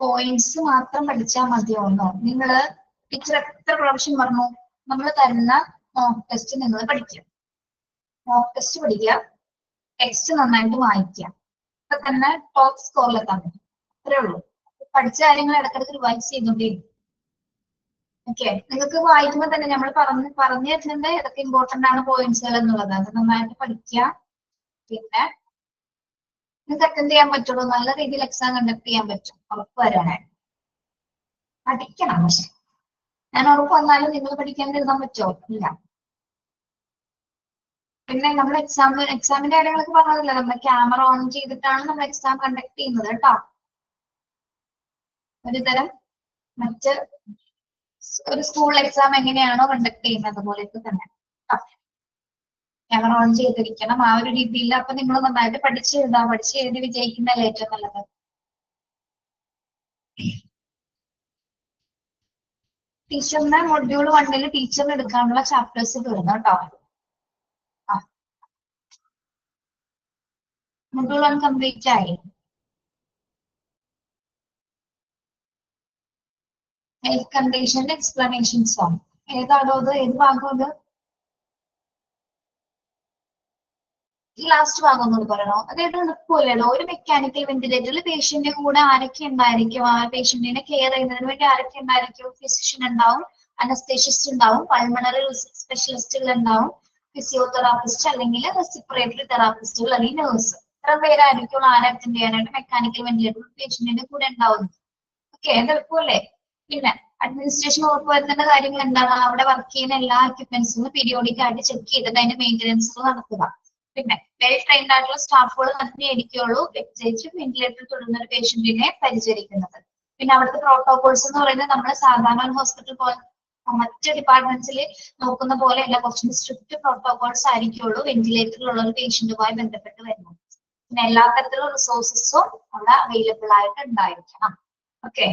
Speaker 2: പോയിന്റ്സ് മാത്രം പഠിച്ചാൽ മതിയോന്നോ? നിങ്ങള് ടീച്ചർ എത്ര പ്രാവശ്യം പറഞ്ഞു നമ്മൾ തരുന്ന മോക്ക് ടെസ്റ്റ് നിങ്ങൾ പഠിക്കുക. മോക്ക് ടെസ്റ്റ് പഠിക്കുക, ടെക്സ്റ്റ് നന്നായിട്ട് വായിക്കുക. ഇപ്പൊ തന്നെ ടോപ്പ് സ്കോറിലെത്താൻ പറ്റും. അത്രേ ഉള്ളൂ. പഠിച്ച കാര്യങ്ങൾ ഇടയ്ക്കിടയ്ക്ക് റിവൈസ് ചെയ്തുകൊണ്ടേയിരിക്കും. ഓക്കെ, നിങ്ങൾക്ക് വായിക്കുമ്പോൾ തന്നെ നമ്മൾ പറഞ്ഞു തരുന്നുണ്ട് ഏതൊക്കെ ഇമ്പോർട്ടന്റ് ആണ് പോയിന്റ്സുകൾ എന്നുള്ളത്. അത് നന്നായിട്ട് പഠിക്കുക. പിന്നെ നിങ്ങൾക്ക് അറ്റൻഡ് ചെയ്യാൻ പറ്റുള്ളൂ, നല്ല രീതിയിൽ എക്സാം കണ്ടക്ട് ചെയ്യാൻ പറ്റും. ഉറപ്പ് വരാനായി പഠിക്കണം. പക്ഷെ ഞാൻ ഉറപ്പ് വന്നാലും നിങ്ങൾ പഠിക്കാൻ എഴുതാൻ പറ്റുമോ? ഇല്ല. പിന്നെ നമ്മൾ എക്സാമിന്റെ കാര്യങ്ങളൊക്കെ പറഞ്ഞതല്ലേ, നമ്മൾ ക്യാമറ ഓൺ ചെയ്തിട്ടാണ് നമ്മൾ എക്സാം കണ്ടക്ട് ചെയ്യുന്നത് കേട്ടോ. ഒരു തരം മറ്റ് ഒരു സ്കൂൾ എക്സാം എങ്ങനെയാണോ കണ്ടക്ട് ചെയ്യുന്നത് അതുപോലെയൊക്കെ തന്നെ. ക്യാമറ ഓൺ ചെയ്തിരിക്കണം. ആ ഒരു രീതിയിൽ. അപ്പൊ നിങ്ങൾ നന്നായിട്ട് പഠിച്ച് എഴുതി വിജയിക്കുന്നതല്ലേ ഏറ്റവും നല്ലത്. ടീച്ചറിന്റെ മൊഡ്യൂൾ 1 ടീച്ചറിന് എടുക്കാനുള്ള ചാപ്റ്റേഴ്സ് തീർന്നു കേട്ടോ. മൊഡ്യൂൾ 1 കംപ്ലീറ്റ് ആയി. ഹെൽത്ത് കണ്ടീഷന്റെ എക്സ്പ്ലനേഷൻസ് ആണ്. ഏതാണോ അത്? ഏത് ഭാഗം അത്? ഈ ലാസ്റ്റ് ഭാഗം ഒന്നും പറയണോ? അതായത് എളുപ്പമല്ലല്ലോ. ഒരു മെക്കാനിക്കൽ വെന്റിലേറ്ററിൽ പേഷ്യന്റിന്റെ കൂടെ ആരൊക്കെ ഉണ്ടായിരിക്കും? ആ പേഷ്യന്റിനെ കെയർ ചെയ്യുന്നതിന് വേണ്ടി ആരൊക്കെ ഉണ്ടായിരിക്കും? ഫിസിഷ്യൻ ഉണ്ടാവും, അനസ്തേഷ്യസ്റ്റ് ഉണ്ടാവും, പൾമണറി സ്പെഷ്യലിസ്റ്റുകൾ ഉണ്ടാവും, ഫിസിയോതെറാപ്പിസ്റ്റ് അല്ലെങ്കിൽ റെസ്പിറേറ്ററി തെറാപ്പിസ്റ്റുകൾ അല്ലെങ്കിൽ നേഴ്സ്. ഇത്ര പേരായിരിക്കും ആരെ അറ്റൻഡ് ചെയ്യാനായിട്ട് മെക്കാനിക്കൽ വെന്റിലേറ്ററിൽ പേഷ്യന്റിന്റെ കൂടെ ഉണ്ടാവുന്നത്. ഓക്കെ, അത് എളുപ്പമല്ലേ? പിന്നെ അഡ്മിനിസ്ട്രേഷൻ ഉറപ്പുവരുത്തേണ്ട കാര്യങ്ങൾ എന്താണ്? അവിടെ വർക്ക് ചെയ്യുന്ന എല്ലാ എക്യുപ്മെന്റ്സും പീരിയോഡിക് ആയിട്ട് ചെക്ക് ചെയ്തിട്ട് അതിന്റെ മെയിൻ്റെനൻസ് നടത്തുക. പിന്നെ വെൽ ട്രെയിൻഡ് ആയിട്ടുള്ള സ്റ്റാഫുകൾ മാത്രമേ പ്രത്യേകിച്ച് വെന്റിലേറ്ററിൽ തുടരുന്ന ഒരു പേഷ്യന്റിനെ പരിചരിക്കുന്നത്. പിന്നെ അവിടുത്തെ പ്രോട്ടോകോൾസ് എന്ന് പറയുന്നത് നമ്മൾ സാധാരണ ഹോസ്പിറ്റൽ പോലെ മറ്റ് ഡിപ്പാർട്ട്മെന്റ്സിൽ നോക്കുന്ന പോലെയല്ല. കുറച്ചും സ്ട്രിക്റ്റ് പ്രോട്ടോകോൾസ് ആയിരിക്കുള്ളൂ വെന്റിലേറ്ററിലുള്ള ഒരു പേഷ്യന്റുമായി ബന്ധപ്പെട്ട് വരുന്നത്. പിന്നെ എല്ലാ തരത്തിലുള്ള റിസോഴ്സസും അവിടെ അവൈലബിൾ ആയിട്ട് ഉണ്ടായിരിക്കണം. ഓക്കെ,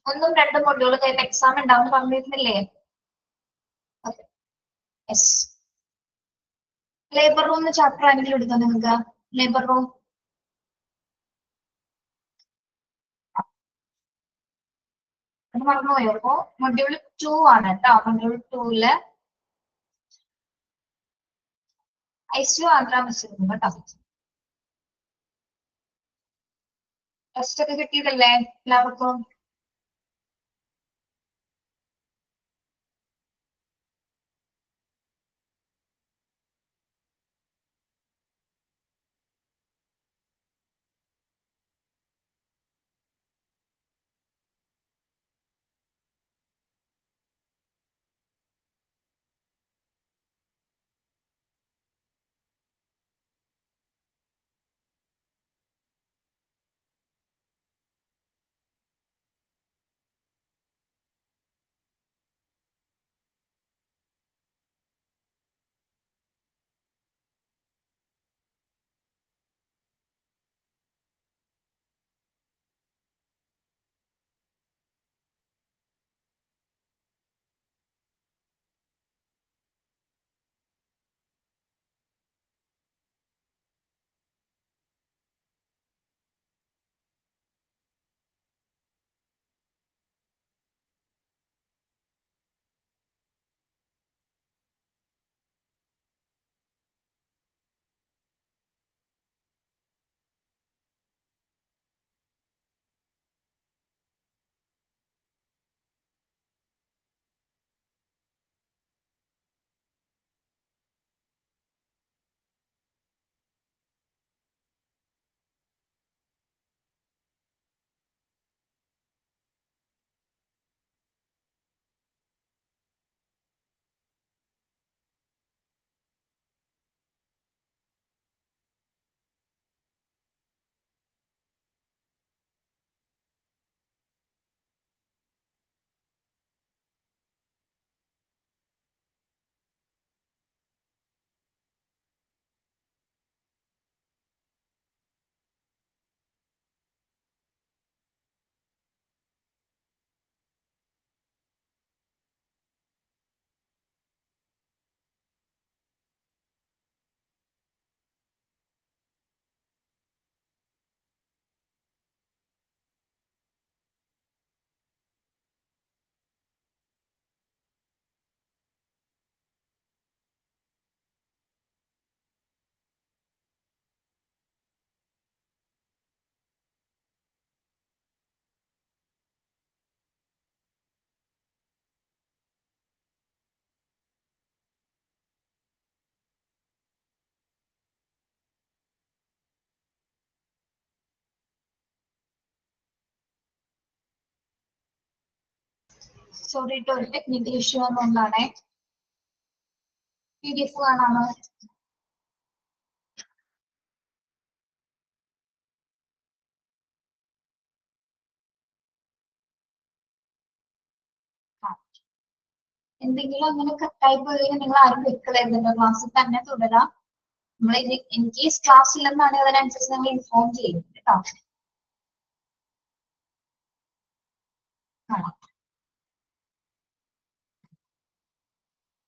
Speaker 2: 1ഉം 2ഉം മൊഡ്യൂൾ കഴിഞ്ഞ എക്സാം ഉണ്ടാവും പറഞ്ഞിരുന്നില്ലേ? Okay, yes. Labour room chapter ആരെങ്കിലും എടുത്തോ നിങ്ങൾക്ക്? ലേബർ റൂം അത് മറന്നുപോയോ? അപ്പോ മൊഡ്യൂൾ 2 ആണ് കേട്ടോ. മൊഡ്യൂൾ 2 ICU ആന്ധ്ര വെച്ചിരുന്നു കേട്ടോ. ടെസ്റ്റ് ഒക്കെ കിട്ടിയതല്ലേ എല്ലാവർക്കും? സോറി കേട്ടോ, ഒരു ടെക്നിക്കൽ ഇഷ്യൂ വന്നുകൊണ്ടാണേ. PDF കാണാമോ? എന്തെങ്കിലും അങ്ങനെ കട്ടായി പോയി കഴിഞ്ഞാൽ നിങ്ങൾ ആരും വെക്കളായിരുന്നു, ക്ലാസ്സിൽ തന്നെ തുടരാം. നമ്മൾ ഇൻ കേസ് ക്ലാസ് ഇല്ലെന്നാണെങ്കിൽ അതിനനുസരിച്ച് നമ്മൾ ഇൻഫോം ചെയ്യും കേട്ടോ.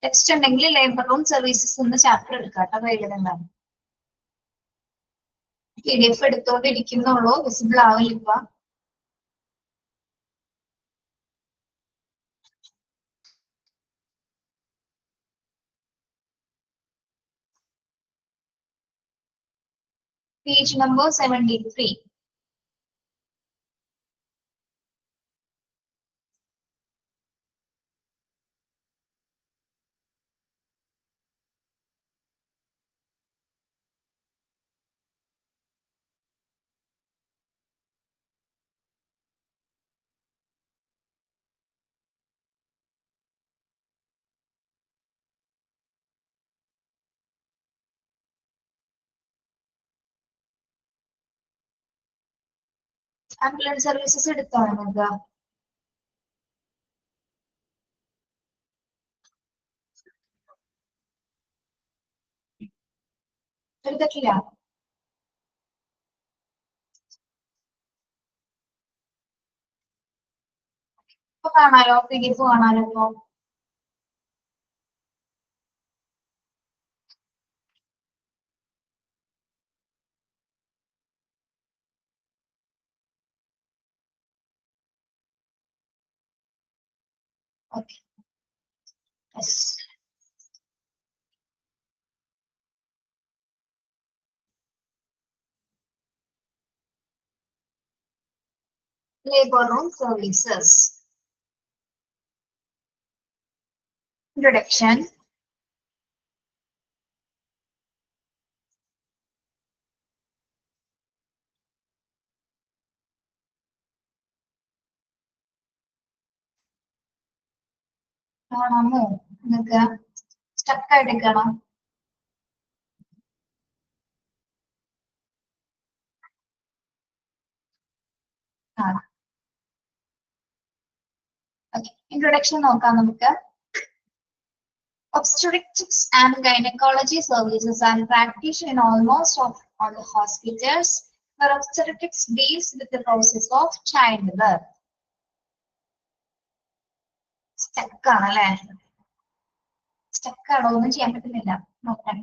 Speaker 2: ടെക്സ്റ്റ് ഉണ്ടെങ്കിൽ ലേബർ റൂം സർവീസസ് എന്ന ചാപ്റ്റർ എടുക്കാം കേട്ടോ. എഴുതുന്നതാണ് PDF എടുത്തോണ്ടിരിക്കുന്നുള്ളൂ, വിസിബിൾ ആവില്ല ഇപ്പൊ. Page number 73. ആംബുലൻസ് സർവീസസ് എടുത്താണോ നിങ്ങൾക്ക്? എടുത്തിട്ടില്ല. ഇപ്പൊ കാണാലോ, PDF കാണാലോ ഇപ്പൊ. Okay, labor room services. Introduction. കാണാമോ നിങ്ങൾക്ക്? സ്റ്റക്ക് എടുക്കണം. ഇൻട്രൊഡക്ഷൻ നോക്കാം നമുക്ക്. Obstetrics and gynecology services are practiced in almost all the hospitals where obstetrics deals with the process of childbirth. Stuck ആണല്ലേ? സ്റ്റക്ക് ആണോ? ഒന്നും ചെയ്യാൻ പറ്റുന്നില്ല, നോക്കാം.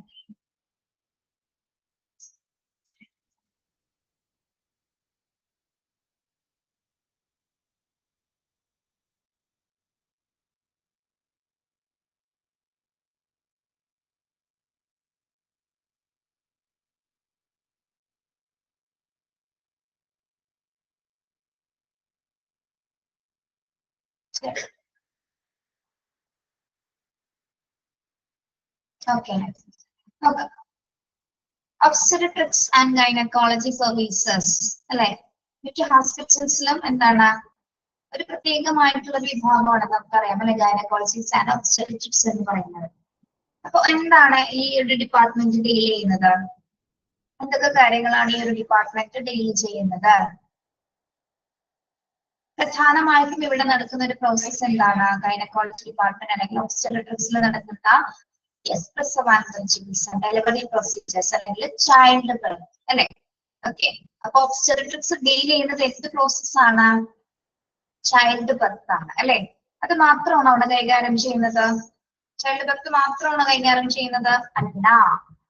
Speaker 2: ഓക്കെ, നോക്കാം. Obstetrics and gynecology services അല്ലെ? മിക്ക ഹോസ്പിറ്റൽസിലും എന്താണ് ഒരു പ്രത്യേകമായിട്ടുള്ള വിഭാഗമാണ് നമുക്കറിയാം അല്ലെ, ഗൈനക്കോളജിസ്റ്റ് ആൻഡ് ഒബ്സ്റ്റെട്രിക്സ് എന്ന് പറയുന്നത്. അപ്പൊ എന്താണ് ഈ ഒരു ഡിപ്പാർട്ട്മെന്റ് ഡീൽ ചെയ്യുന്നത്? എന്തൊക്കെ കാര്യങ്ങളാണ് ഈ ഒരു ഡിപ്പാർട്ട്മെന്റ് ഡീൽ ചെയ്യുന്നത്? പ്രധാനമായിട്ടും ഇവിടെ നടക്കുന്ന ഒരു പ്രോസസ് എന്താണ്? ഗൈനക്കോളജി ഡിപ്പാർട്ട്മെന്റ് അല്ലെങ്കിൽ ഒബ്സ്റ്റെട്രിക്സിൽ നടക്കുന്ന പ്രസവാനന്തര ചികിത്സ, ഡെലിവറി പ്രൊസീജിയേഴ്സ് അല്ലെങ്കിൽ ചൈൽഡ് ബർത്ത് അല്ലെ? ഓക്കെ, അപ്പൊ ഒബ്സ്റ്റെട്രിക്സ് ഡീൽ ചെയ്യുന്നത് എന്ത് പ്രോസസ് ആണ്? ചൈൽഡ് ബർത്ത് ആണ് അല്ലെ? അത് മാത്രമാണോ അവിടെ കൈകാര്യം ചെയ്യുന്നത്? ചൈൽഡ് ബർത്ത് മാത്രമാണോ കൈകാര്യം ചെയ്യുന്നത്? അല്ല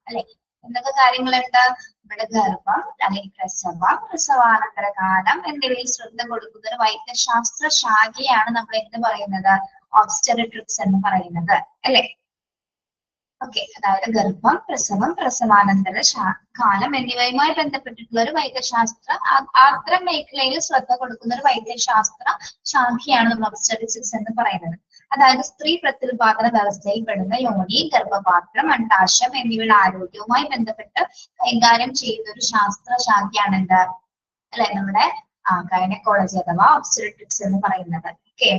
Speaker 2: അല്ലെ? എന്തൊക്കെ കാര്യങ്ങളുണ്ട് ഇവിടെ? ഗർഭം അല്ലെങ്കിൽ പ്രസവം, പ്രസവാനന്തര കാലം എന്നിവയിൽ ശ്രദ്ധ കൊടുക്കുന്ന ഒരു വൈദ്യശാസ്ത്ര ശാഖയാണ് നമ്മൾ എന്ത് പറയുന്നത്? ഒബ്സ്റ്റെട്രിക്സ് എന്ന് പറയുന്നത് അല്ലെ? ഓക്കെ, അതായത് ഗർഭം, പ്രസവം, പ്രസവാനന്തര കാലം എന്നിവയുമായി ബന്ധപ്പെട്ടിട്ടുള്ള ഒരു വൈദ്യശാസ്ത്ര അത്തരം മേഖലയിൽ ശ്രദ്ധ കൊടുക്കുന്ന ഒരു വൈദ്യശാസ്ത്ര ശാഖയാണ് നമ്മൾ ഒബ്സ്റ്റെട്രിക്സ് എന്ന് പറയുന്നത്. അതായത് സ്ത്രീ പ്രത്യുൽപാദന വ്യവസ്ഥയിൽ പെടുന്ന യോനി, ഗർഭപാത്രം, അണ്ഡാശയം എന്നിവയുടെ ആരോഗ്യവുമായി ബന്ധപ്പെട്ട് കൈകാര്യം ചെയ്യുന്ന ഒരു ശാസ്ത്ര ശാഖയാണ് എന്ത് അല്ലെ? നമ്മുടെ ഗൈനക്കോളജി അഥവാ ഒബ്സ്റ്റെട്രിക്സ് എന്ന് പറയുന്നത്. ഓക്കെ,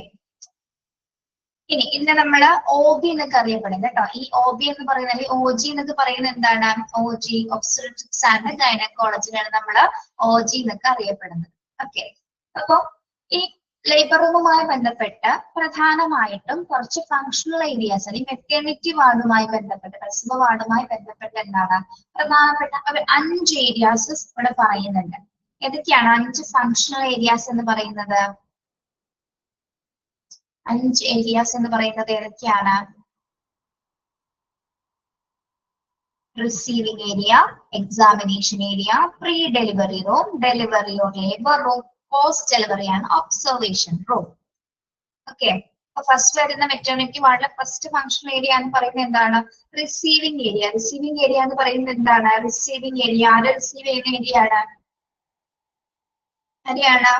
Speaker 2: ഇന്ന് നമ്മള് OB എന്നൊക്കെ അറിയപ്പെടുന്നത് കേട്ടോ. ഈ OB എന്ന് പറയുന്നത് OG എന്നൊക്കെ പറയുന്നത് എന്താണ്? OG ഒബ്സ്റ്റെട്രിക്സ് ആൻഡ് ഗൈനക്കോളജിയാണ് നമ്മള് OG എന്നൊക്കെ അറിയപ്പെടുന്നത്. ഓക്കെ, അപ്പൊ ഈ ലേബർ റൂമുമായി ബന്ധപ്പെട്ട് പ്രധാനമായിട്ടും കുറച്ച് ഫങ്ഷണൽ ഏരിയാസ് അല്ലെങ്കിൽ മെറ്റേണിറ്റി വാർഡുമായി ബന്ധപ്പെട്ട് പ്രസവ വാർഡുമായി ബന്ധപ്പെട്ട് എന്താണ് പ്രധാനപ്പെട്ട ഒരു 5 ഏരിയാസ് ഇവിടെ പറയുന്നുണ്ട്. ഏതൊക്കെയാണ് 5 ഫങ്ഷണൽ ഏരിയാസ് എന്ന് പറയുന്നത്? 5 ഏരിയാസ് എന്ന് പറയുന്നത് ഏതൊക്കെയാണ്? receiving area, examination area, pre-delivery room, delivery or labor room, post-delivery and observation room. Okay. First വരുന്ന മെറ്റേണിറ്റി വാർഡിലെ ഫസ്റ്റ് ഫങ്ഷണൽ ഏരിയ എന്ന് പറയുന്നത് എന്താണ്? Receiving area. റിസീവിംഗ് ഏരിയ എന്ന് പറയുന്നത് എന്താണ്? റിസീവിംഗ് ഏരിയ ആരെ റിസീവ് ചെയ്യുന്ന ഏരിയ ആണ്? ആരെയാണ്?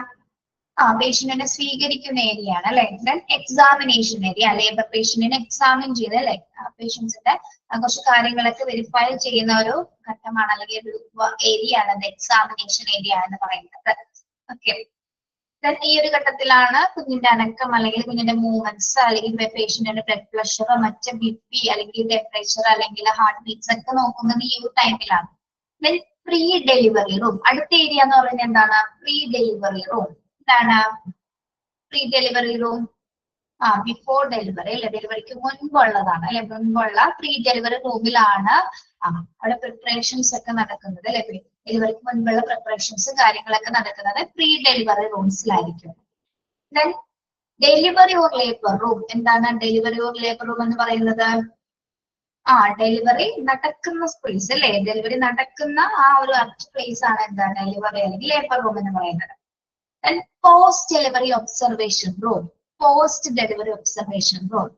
Speaker 2: പേഷ്യന്റിനെ സ്വീകരിക്കുന്ന ഏരിയ ആണ് അല്ലെ. ദെൻ എക്സാമിനേഷൻ ഏരിയ, ലേബർ പേഷ്യന്റിനെ എക്സാമിൻ ചെയ്ത് അല്ലെ പേഷ്യൻസിന്റെ കുറച്ച് കാര്യങ്ങളൊക്കെ വെരിഫൈ ചെയ്യുന്ന ഒരു ഘട്ടമാണ് അല്ലെങ്കിൽ ഒരു ഏരിയ ആണ് എക്സാമിനേഷൻ ഏരിയ എന്ന് പറയുന്നത്. ഓക്കെ. ദെൻ ഈ ഒരു ഘട്ടത്തിലാണ് കുഞ്ഞിന്റെ അനക്കം അല്ലെങ്കിൽ കുഞ്ഞിന്റെ മൂവ്മെന്റ്സ് അല്ലെങ്കിൽ പേഷ്യന്റിന്റെ ബ്ലഡ് പ്രഷർ, മറ്റ് BP അല്ലെങ്കിൽ ടെമ്പറേച്ചർ അല്ലെങ്കിൽ ഹാർട്ട് ബീറ്റ്സ് ഒക്കെ നോക്കുന്നത് ഈ ഒരു ടൈമിലാണ്. ദെൻ പ്രീ ഡെലിവറി റൂം, അടുത്ത ഏരിയ എന്ന് പറയുന്നത് എന്താണ്? Pre delivery room. എന്താണ് pre delivery room? Before delivery അല്ലെ, ഡെലിവറിക്ക് മുൻപുള്ളതാണ് അല്ലെ, മുൻപുള്ള പ്രീ ഡെലിവറി റൂമിലാണ് അവിടെ പ്രിപ്പറേഷൻസ് ഒക്കെ നടക്കുന്നത് അല്ലെ. ഡെലിവറിക്ക് മുൻപുള്ള പ്രിപ്പറേഷൻസ് കാര്യങ്ങളൊക്കെ നടക്കുന്നത് പ്രീ ഡെലിവറി റൂംസിലായിരിക്കും. Then delivery or labour room. എന്താണ് ഡെലിവറി ഓർ ലേബർ റൂം എന്ന് പറയുന്നത്? ഡെലിവറി നടക്കുന്ന സ്പേസ് അല്ലെ, ഡെലിവറി നടക്കുന്ന ആ ഒരു പ്ലേസ് ആണ് എന്താണ് ഡെലിവറി അല്ലെങ്കിൽ ലേബർ റൂം എന്ന് പറയുന്നത്. Then post delivery observation room, post delivery observation room.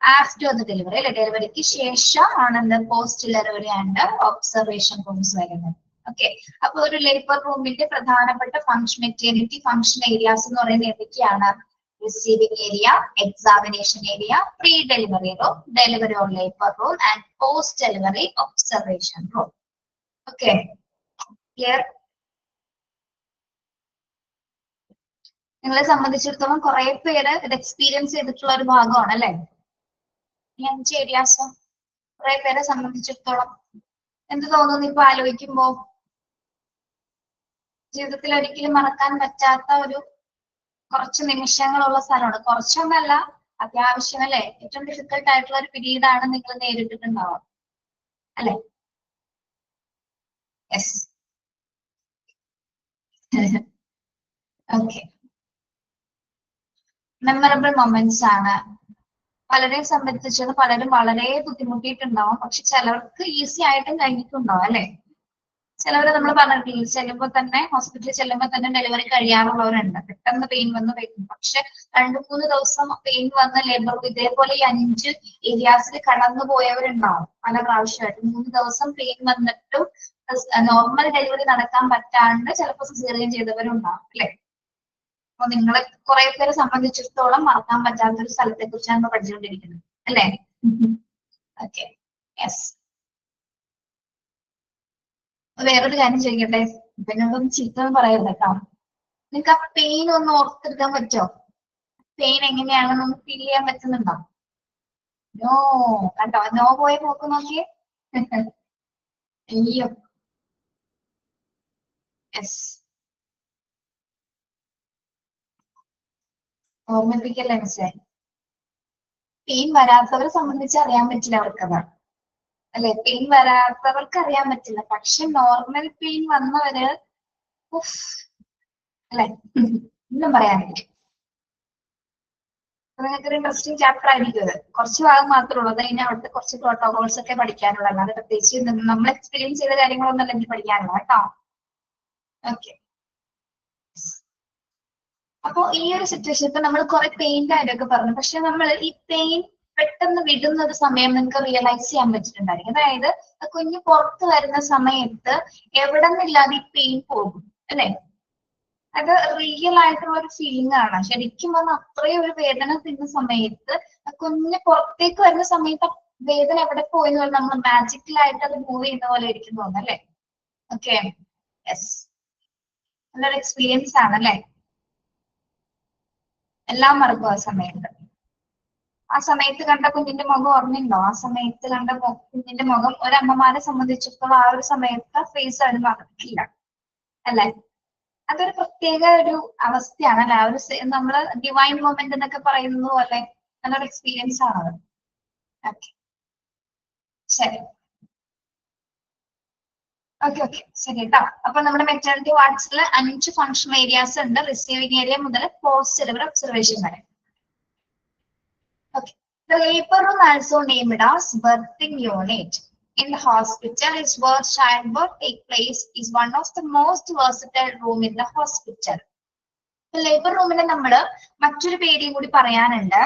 Speaker 2: After the delivery അല്ലെ, ഡെലിവറിക്ക് ശേഷം ആണ് post delivery and observation rooms വരുന്നത്. ഓക്കെ. അപ്പൊ ഒരു ലേബർ റൂമിന്റെ പ്രധാനപ്പെട്ട മെറ്റേണിറ്റി ഫങ്ഷൻ ഏരിയാസ് എന്ന് പറയുന്നത് ഏതൊക്കെയാണ്? Receiving area, examination area, pre delivery room, delivery or labour room and post delivery observation room. Okay, clear? നിങ്ങളെ സംബന്ധിച്ചിടത്തോളം കുറെ പേര് ഇത് എക്സ്പീരിയൻസ് ചെയ്തിട്ടുള്ള ഒരു ഭാഗമാണ് അല്ലെ ഈ 5 ഏരിയാസ്. കുറെ പേരെ സംബന്ധിച്ചിടത്തോളം എന്ത് തോന്നുന്നു ഇപ്പൊ ആലോചിക്കുമ്പോ? ജീവിതത്തിൽ ഒരിക്കലും മറക്കാൻ പറ്റാത്ത ഒരു കുറച്ച് നിമിഷങ്ങളുള്ള സ്ഥലമാണ്. കുറച്ചൊന്നല്ല, അത്യാവശ്യം അല്ലെ ഏറ്റവും ഡിഫിക്കൽട്ട് ആയിട്ടുള്ള ഒരു പീരീഡ് ആണ് നിങ്ങൾ നേരിട്ടിട്ടുണ്ടാവുക അല്ലെ. യെസ്. ഓക്കെ. മെമ്മറബിൾ മൊമെന്റ്സ് ആണ്. പലരെയും സംബന്ധിച്ചത് പലരും വളരെ ബുദ്ധിമുട്ടിയിട്ടുണ്ടാവും, പക്ഷെ ചിലർക്ക് ഈസി ആയിട്ടും കഴിഞ്ഞിട്ടുണ്ടാവും അല്ലെ. ചിലവര് നമ്മൾ പറഞ്ഞിട്ടില്ല, ചെല്ലുമ്പോൾ തന്നെ ഹോസ്പിറ്റലിൽ ചെല്ലുമ്പോൾ തന്നെ ഡെലിവറി കഴിയാറുള്ളവരുണ്ട്. പെട്ടെന്ന് പെയിൻ വന്ന് വരും, പക്ഷെ 2-3 ദിവസം പെയിൻ വന്ന ലേബർ ഇതേപോലെ ഈ 5 ഏരിയാസിൽ കടന്നു പോയവരുണ്ടാവും പല പ്രാവശ്യമായിട്ട്. 3 ദിവസം പെയിൻ വന്നിട്ടും നോർമൽ ഡെലിവറി നടക്കാൻ പറ്റാണ്ട് ചിലപ്പോൾ സിസേറിയൻ ചെയ്തവരുണ്ടാവും അല്ലെ. അപ്പൊ നിങ്ങളെ കുറെ പേരെ സംബന്ധിച്ചിടത്തോളം മറക്കാൻ പറ്റാത്ത ഒരു സ്ഥലത്തെ കുറിച്ചാണ് നമ്മൾ പഠിച്ചുകൊണ്ടിരിക്കുന്നത് അല്ലെ. Okay, yes. വേറൊരു കാര്യം ചോദിക്കട്ടെ, എന്നോടൊന്നും ചീത്ത പറയരുത് കേട്ടോ. നിങ്ങൾക്ക് ആ പെയിൻ ഒന്ന് ഓർത്തെടുക്കാൻ പറ്റോ? പെയിൻ എങ്ങനെയാണെന്നൊന്ന് ഫീൽ ചെയ്യാൻ പറ്റുന്നുണ്ടോ? നോ, കണ്ടോ? നോ പോയി നോക്ക് നോക്കിയേ. അയ്യോ, യെസ്. ഓർമ്മിപ്പിക്കല്ലേ മനസ്സിലായി. പെയിൻ വരാത്തവരെ സംബന്ധിച്ച് അറിയാൻ പറ്റില്ല അവർക്കത് അല്ലെ. പെയിൻ വരാത്തവർക്ക് അറിയാൻ പറ്റില്ല, പക്ഷെ നോർമൽ പെയിൻ വന്നവര് അല്ലെ ഒന്നും പറയാനില്ല. നിങ്ങൾക്കൊരു ഇൻട്രസ്റ്റിംഗ് ചാപ്റ്റർ ആയിരിക്കും ഇത്. കുറച്ച് ഭാഗം മാത്രമേ ഉള്ളൂ. അത് കഴിഞ്ഞാൽ അവിടുത്തെ കുറച്ച് പ്രോട്ടോകോൾസ് ഒക്കെ പഠിക്കാനുള്ളൂ. അല്ലാതെ പ്രത്യേകിച്ച് നമ്മൾ എക്സ്പീരിയൻസ് ചെയ്ത കാര്യങ്ങളൊന്നും അല്ലെങ്കിൽ പഠിക്കാനുള്ള കേട്ടോ. ഓക്കെ. അപ്പൊ ഈ ഒരു സിറ്റുവേഷൻ ഇപ്പൊ നമ്മൾ കുറെ പെയിന്റെ കാര്യമൊക്കെ പറഞ്ഞു, പക്ഷെ നമ്മൾ ഈ പെയിൻ പെട്ടെന്ന് വിടുന്ന ഒരു സമയം നിങ്ങൾക്ക് റിയലൈസ് ചെയ്യാൻ പറ്റിയിട്ടുണ്ടായിരിക്കും. അതായത് കുഞ്ഞ് പുറത്ത് വരുന്ന സമയത്ത് എവിടെ നിന്നില്ലാതെ ഈ പെയിൻ പോകും അല്ലെ. അത് റിയൽ ആയിട്ടുള്ള ഒരു ഫീലിംഗ് ആണ്. ശരിക്കും പറഞ്ഞാൽ അത്രയും ഒരു വേദന തിന്ന സമയത്ത് കുഞ്ഞ് പുറത്തേക്ക് വരുന്ന സമയത്ത് വേദന എവിടെ പോയെന്ന് പറഞ്ഞാൽ നമ്മൾ മാജിക്കലായിട്ട് അത് മൂവ് ചെയ്യുന്ന പോലെ ആയിരിക്കും തോന്നുന്നു അല്ലെ. Okay, yes. നല്ലൊരു എക്സ്പീരിയൻസ് ആണ് അല്ലെ. എല്ലാം മറക്കും ആ സമയത്ത്. ആ സമയത്ത് കണ്ട കുഞ്ഞിന്റെ മുഖം ഓർമ്മയുണ്ടോ? ആ സമയത്ത് കണ്ട കുഞ്ഞിന്റെ മുഖം ഒരമ്മമാരെ സംബന്ധിച്ചിടത്തോളം ആ ഒരു സമയത്ത് ഫേസ് അതിന് മറക്കില്ല അല്ലെ. അതൊരു പ്രത്യേക ഒരു അവസ്ഥയാണ് അല്ലെ, ആ ഒരു നമ്മള് ഡിവൈൻ മൊമെന്റ് എന്നൊക്കെ പറയുന്നത് പോലെ നല്ലൊരു എക്സ്പീരിയൻസ് ആണത്. ഓക്കെ ശരി, ഓക്കെ ശരി കേട്ടോ. അപ്പൊ നമ്മുടെ മെറ്റേണിറ്റി വാർഡ്സിൽ 5 ഫങ്ഷണൽ ഏരിയാസ് ഉണ്ട്, റിസീവിംഗ് ഏരിയ മുതൽ പോസ്റ്റ് ഡെലിവറി ഒബ്സർവേഷൻ വരെ. Okay. The labor room, also named as birthing unit in the hospital, is where childbirth take place. Is one of the most versatile room in the hospital. Labour റൂമിനെ നമ്മള് മറ്റൊരു പേടിയും കൂടി പറയാനുണ്ട്.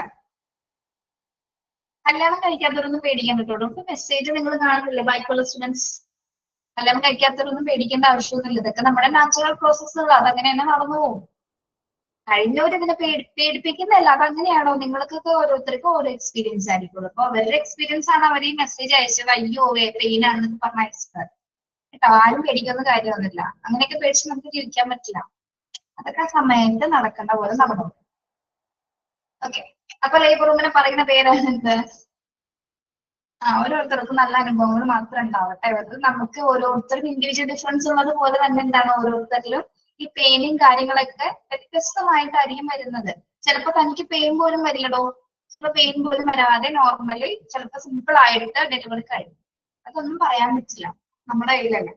Speaker 2: കല്യാണം കഴിക്കാത്തവരൊന്നും പേടിക്കാൻ പറ്റുള്ളൂ. ഇപ്പൊ മെസ്സേജ് നിങ്ങൾ കാണുന്നില്ലേ ബൈക്കുള്ള സ്റ്റുഡൻസ്? കല്യാണം കഴിക്കാത്തവരൊന്നും പേടിക്കേണ്ട ആവശ്യമൊന്നുമില്ല. ഇതൊക്കെ നമ്മുടെ നാച്ചുറൽ പ്രോസസ്സുകൾ, അതങ്ങനെ തന്നെ നടന്നു പോകും. കഴിഞ്ഞവരിതിനെ പേടിപ്പിക്കുന്നില്ല, അതങ്ങനെയാണോ? നിങ്ങൾക്കൊക്കെ ഓരോരുത്തർക്കും ഓരോ എക്സ്പീരിയൻസ് ആയിരിക്കുള്ളൂ. അപ്പൊ അവരുടെ എക്സ്പീരിയൻസ് ആണ് അവർ ഈ മെസ്സേജ് അയച്ചത്, അയ്യോ പെയിൻ ആണെന്നൊക്കെ പറഞ്ഞ അയച്ചത് കേട്ടോ. ആരും പേടിക്കുന്ന കാര്യമൊന്നുമില്ല. അങ്ങനെയൊക്കെ പേടിച്ച് നമുക്ക് ജീവിക്കാൻ പറ്റില്ല. അതൊക്കെ സമയത്ത് നടക്കേണ്ട പോലെ നടന്നു. ഓക്കെ, അപ്പൊ ലേബർ റൂമിനെ പറയുന്ന പേരാണ് എന്ത്? ഓരോരുത്തർക്കും നല്ല അനുഭവങ്ങൾ മാത്രം ഉണ്ടാവട്ടെ. അത് നമുക്ക് ഓരോരുത്തർക്കും ഇൻഡിവിജ്വൽ ഡിഫറൻസ് ഉള്ളത് പോലെ തന്നെ എന്താണ് ഓരോരുത്തരിലും ഈ പെയിനും കാര്യങ്ങളൊക്കെ വ്യത്യസ്തമായിട്ടായിരിക്കും വരുന്നത്. ചിലപ്പോ തനിക്ക് പെയിൻ പോലും വരില്ലടോ, ചിലപ്പോ പെയിൻ പോലും വരാതെ നോർമലി ചിലപ്പോ സിമ്പിൾ ആയിട്ട് ഡെലിവറി കഴിയും. അതൊന്നും പറയാൻ പറ്റില്ല, നമ്മുടെ കയ്യിലല്ല.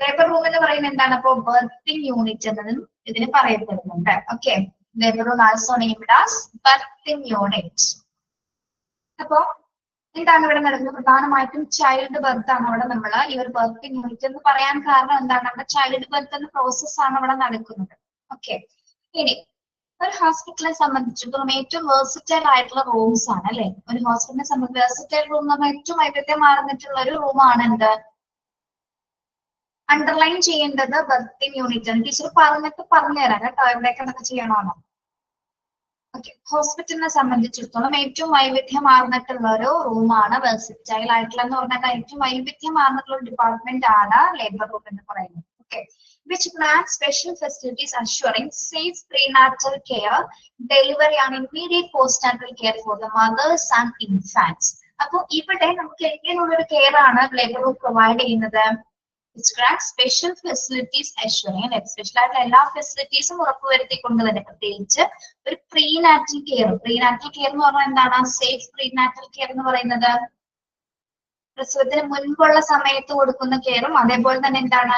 Speaker 2: ലേബർ റൂം എന്ന് പറയുന്നത് എന്താണ്? അപ്പോ ബർത്തിങ് യൂണിറ്റ് എന്നതും ഇതിന് പറയപ്പെടുന്നുണ്ട്. Okay, labour room also named as birthing unit. അപ്പോ എന്താണ് ഇവിടെ നടക്കുന്നത്? പ്രധാനമായിട്ടും ചൈൽഡ് ബർത്ത് ആണ് അവിടെ നമ്മൾ ഈ ഒരു ബർത്തിങ് യൂണിറ്റ് എന്ന് പറയാൻ കാരണം എന്താണ്? അവിടെ ചൈൽഡ് ബർത്ത് എന്ന പ്രോസസ് ആണ് അവിടെ നടക്കുന്നത്. ഓക്കെ, ഇനി ഒരു ഹോസ്പിറ്റലിനെ സംബന്ധിച്ചിടത്തോളം ഏറ്റവും വേഴ്സറ്റൈൽ ആയിട്ടുള്ള റൂംസ് ആണ് അല്ലെ. ഒരു ഹോസ്പിറ്റലിനെ സംബന്ധിച്ച് വേഴ്സറ്റൈൽ റൂം എന്ന് പറഞ്ഞാൽ ഏറ്റവും വൈവിധ്യം മാറുന്നിട്ടുള്ള ഒരു റൂമാണ് എന്ത്? അണ്ടർലൈൻ ചെയ്യേണ്ടത് ബർത്തിങ് യൂണിറ്റ് ആണ്. ടീച്ചർ പറഞ്ഞിട്ട് പറഞ്ഞുതരാം കേട്ടോ എവിടെയൊക്കെ എന്തൊക്കെ ചെയ്യണമെന്നോ. ഓക്കെ, ഹോസ്പിറ്റലിനെ സംബന്ധിച്ചിടത്തോളം ഏറ്റവും വൈവിധ്യമാർന്നിട്ടുള്ള ഒരു റൂമാണ് വെർസറ്റൈൽ ആയിട്ടുള്ള എന്ന് പറഞ്ഞാൽ ഏറ്റവും വൈവിധ്യമാർന്നിട്ടുള്ള ഒരു ഡിപ്പാർട്ട്മെന്റ് ആണ് ലേബർ റൂം എന്ന് പറയുന്നത്. Okay, which grants special facilities assuring safe prenatal care, delivery and immediate postnatal care for the mothers and infants. അപ്പൊ ഇവിടെ നമുക്ക് എങ്ങനെയുള്ളൊരു കെയർ ആണ് ലേബർ റൂം പ്രൊവൈഡ് ചെയ്യുന്നത്? which grants special facilities assuring, special ആയിട്ടുള്ള എല്ലാ ഫെസിലിറ്റീസും ഉറപ്പുവരുത്തിക്കൊണ്ട് തന്നെ പ്രത്യേകിച്ച് ഒരു പ്രീനാറ്റൽ കെയർ. പ്രീനാറ്റൽ കെയർ എന്ന് പറഞ്ഞാൽ എന്താണ്? സേഫ് പ്രീനാറ്റൽ കെയർ എന്ന് പറയുന്നത് പ്രസവത്തിന് മുൻപുള്ള സമയത്ത് കൊടുക്കുന്ന കെയറും അതേപോലെ തന്നെ എന്താണ്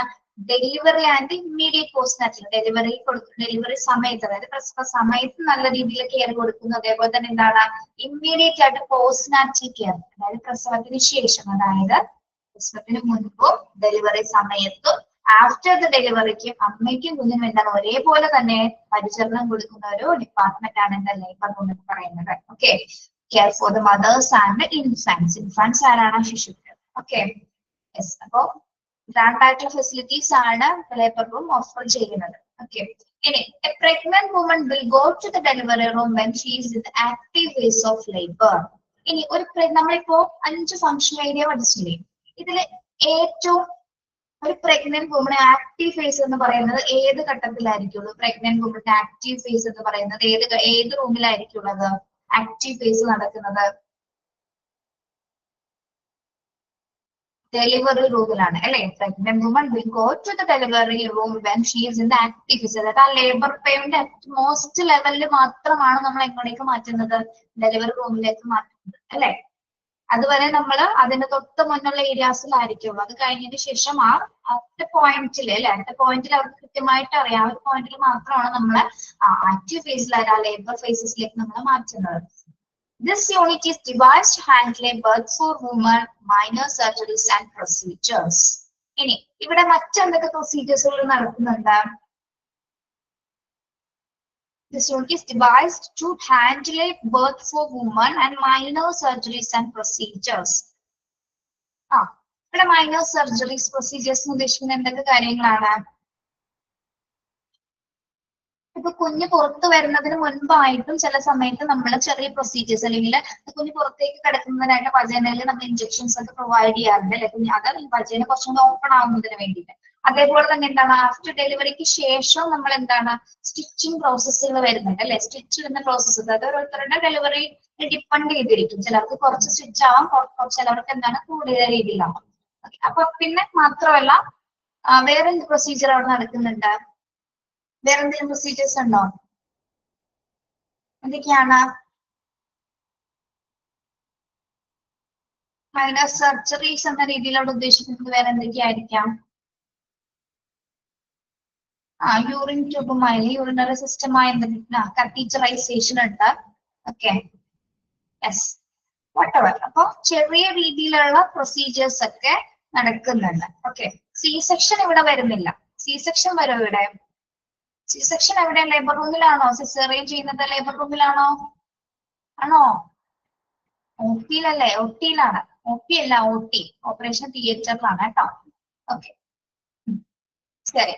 Speaker 2: delivery and immediate postnatal delivery സമയത്ത്, അതായത് പ്രസവ സമയത്ത് നല്ല രീതിയിൽ കെയർ കൊടുക്കുന്നു. അതേപോലെ തന്നെ എന്താണ് ഇമ്മീഡിയറ്റ് ആയിട്ട് പോസ്റ്റ്നാറ്റൽ കെയർ, അതായത് പ്രസവത്തിന് ശേഷം, അതായത് പ്രസവത്തിന് മുൻപും ഡെലിവറി സമയത്തും ആഫ്റ്റർ ദ ഡെലിവറിക്കും അമ്മയ്ക്കും കുഞ്ഞിനും എന്താണ് ഒരേപോലെ തന്നെ പരിചരണം കൊടുക്കുന്ന ഒരു ഡിപ്പാർട്ട്മെന്റ് ആണ് എന്താ ലേബർ റൂം എന്ന് പറയുന്നത്. Okay, care for the mothers and infants. Infants ആരാണ്? ശിശുക്കൾ. Okay, yes. അപ്പോ ഗ്രാൻഡ് ആയിട്ടുള്ള ഫെസിലിറ്റീസ് ആണ് ലേബർ റൂം ഓഫർ ചെയ്യുന്നത്. ഓക്കെ, ഇനി a pregnant woman will go to the delivery room when she is in active phase of labour. ഇനി നമ്മളിപ്പോ 5 functional area പഠിച്ചില്ലേ? ഇതിൽ ഏറ്റവും ഒരു പ്രഗ്നന്റ് വുമൺ ആക്റ്റീവ് ഫേസ് എന്ന് പറയുന്നത് ഏത് ഘട്ടത്തിലായിരിക്കുള്ളൂ? പ്രഗ്നന്റ് വുമൺ ആക്റ്റീവ് ഫേസ് എന്ന് പറയുന്നത് ഏത് റൂമിലായിരിക്കുള്ളത്? ആക്റ്റീവ് ഫേസ് നടക്കുന്നത് ഡെലിവറി റൂമിലാണ് അല്ലെ. Pregnant woman will go to the delivery room when she is in the active phase. അതായത് ആ ലേബർ പെയിന്റെ മോസ്റ്റ് ലെവലിൽ മാത്രമാണ് നമ്മൾ എങ്ങോട്ടേക്ക് മാറ്റുന്നത്? ഡെലിവറി റൂമിലേക്ക് മാറ്റുന്നത് അല്ലെ. അതുവരെ നമ്മൾ അതിന്റെ തൊട്ട് മുന്നുള്ള ഏരിയാസിലായിരിക്കുള്ളൂ. അത് കഴിഞ്ഞതിന് ശേഷം അടുത്ത പോയിന്റിൽ അല്ലെ, അടുത്ത പോയിന്റിൽ അവർക്ക് കൃത്യമായിട്ട് അറിയാം. ആ ഒരു പോയിന്റിൽ മാത്രമാണ് നമ്മൾ ആക്റ്റീവ് ഫേസിലായിട്ട് ആ ലേബർ ഫേസസിലേക്ക് നമ്മൾ മാറ്റുന്നത്. This unit is devised to handle birth for women, minor surgeries and procedures. ഇനി ഇവിടെ മറ്റെന്തൊക്കെ പ്രൊസീജിയേഴ്സുകൾ നടക്കുന്നുണ്ട്? This unit is devised to handle birth for women and minor surgeries and procedures. ഇവിടെ minor surgeries, procedures എന്ന് ഉദ്ദേശിക്കുന്ന എന്തൊക്കെ കാര്യങ്ങളാണ്? ഇപ്പൊ കുഞ്ഞ് പുറത്ത് വരുന്നതിന് മുൻപായിട്ടും ചില സമയത്ത് നമ്മൾ ചെറിയ പ്രൊസീജിയേഴ്സ് അല്ലെങ്കിൽ കുഞ്ഞ് പുറത്തേക്ക് കിടക്കുന്നതിനായിട്ട് വജൈനയിൽ നമ്മൾ ഇഞ്ചക്ഷൻസ് ഒക്കെ പ്രൊവൈഡ് ചെയ്യാറുണ്ട് അല്ലെ. കുഞ്ഞ് അത് വജൈന കുറച്ചും കൂടി ഓപ്പൺ ആവുന്നതിന് വേണ്ടിയിട്ട്. അതേപോലെ തന്നെ എന്താണ് ആഫ്റ്റർ ഡെലിവറിക്ക് ശേഷം നമ്മൾ എന്താണ് സ്റ്റിച്ചിങ് പ്രോസസ്സുകൾ വരുന്നുണ്ട് അല്ലെ. സ്റ്റിച്ച് ഇടുന്ന പ്രോസസ്സ് അതായത് ഓരോരുത്തരുടെ ഡെലിവറി ഡിപ്പെൻഡ് ചെയ്തിരിക്കും. ചിലർക്ക് കുറച്ച് സ്റ്റിച്ച് ആവാം, ചിലർക്ക് എന്താണ് കൂടുതൽ രീതിയിലാവാം. അപ്പൊ പിന്നെ മാത്രമല്ല വേറെന്ത് പ്രൊസീജിയർ അവിടെ നടക്കുന്നുണ്ട്? വേറെന്തെങ്കിലും പ്രൊസീജിയേഴ്സ് ഉണ്ടോ? എന്തൊക്കെയാണ്? മൈനർ സർജറീസ് എന്ന രീതിയിൽ അവിടെ ഉദ്ദേശിക്കുന്നത് വേറെ എന്തൊക്കെയായിരിക്കാം? യൂറിൻ ട്യൂബുമായി യൂറിനറി സിസ്റ്റമായി എന്തെങ്കിലും കത്തീറ്ററൈസേഷൻ ഉണ്ട്. Okay, yes, വട്ടവർ. അപ്പൊ ചെറിയ രീതിയിലുള്ള പ്രൊസീജിയേഴ്സ് ഒക്കെ നടക്കുന്നുണ്ട്. ഓക്കെ, സി സെക്ഷൻ ഇവിടെ വരുന്നില്ല. സി സെക്ഷൻ വരും ഇവിടെ. സി സെക്ഷൻ എവിടെ? ലേബർ റൂമിലാണോ? സിസേറിയൻ ചെയ്യുന്നത് ലേബർ റൂമിലാണോ? ആണോ? ഒട്ടിയിലല്ലേ? ഒട്ടിയിലാണ്. ഒട്ടി അല്ല, ഒട്ടി, ഓപ്പറേഷൻ തിയേറ്ററിലാണ് കേട്ടോ. ഓക്കെ, ശരി.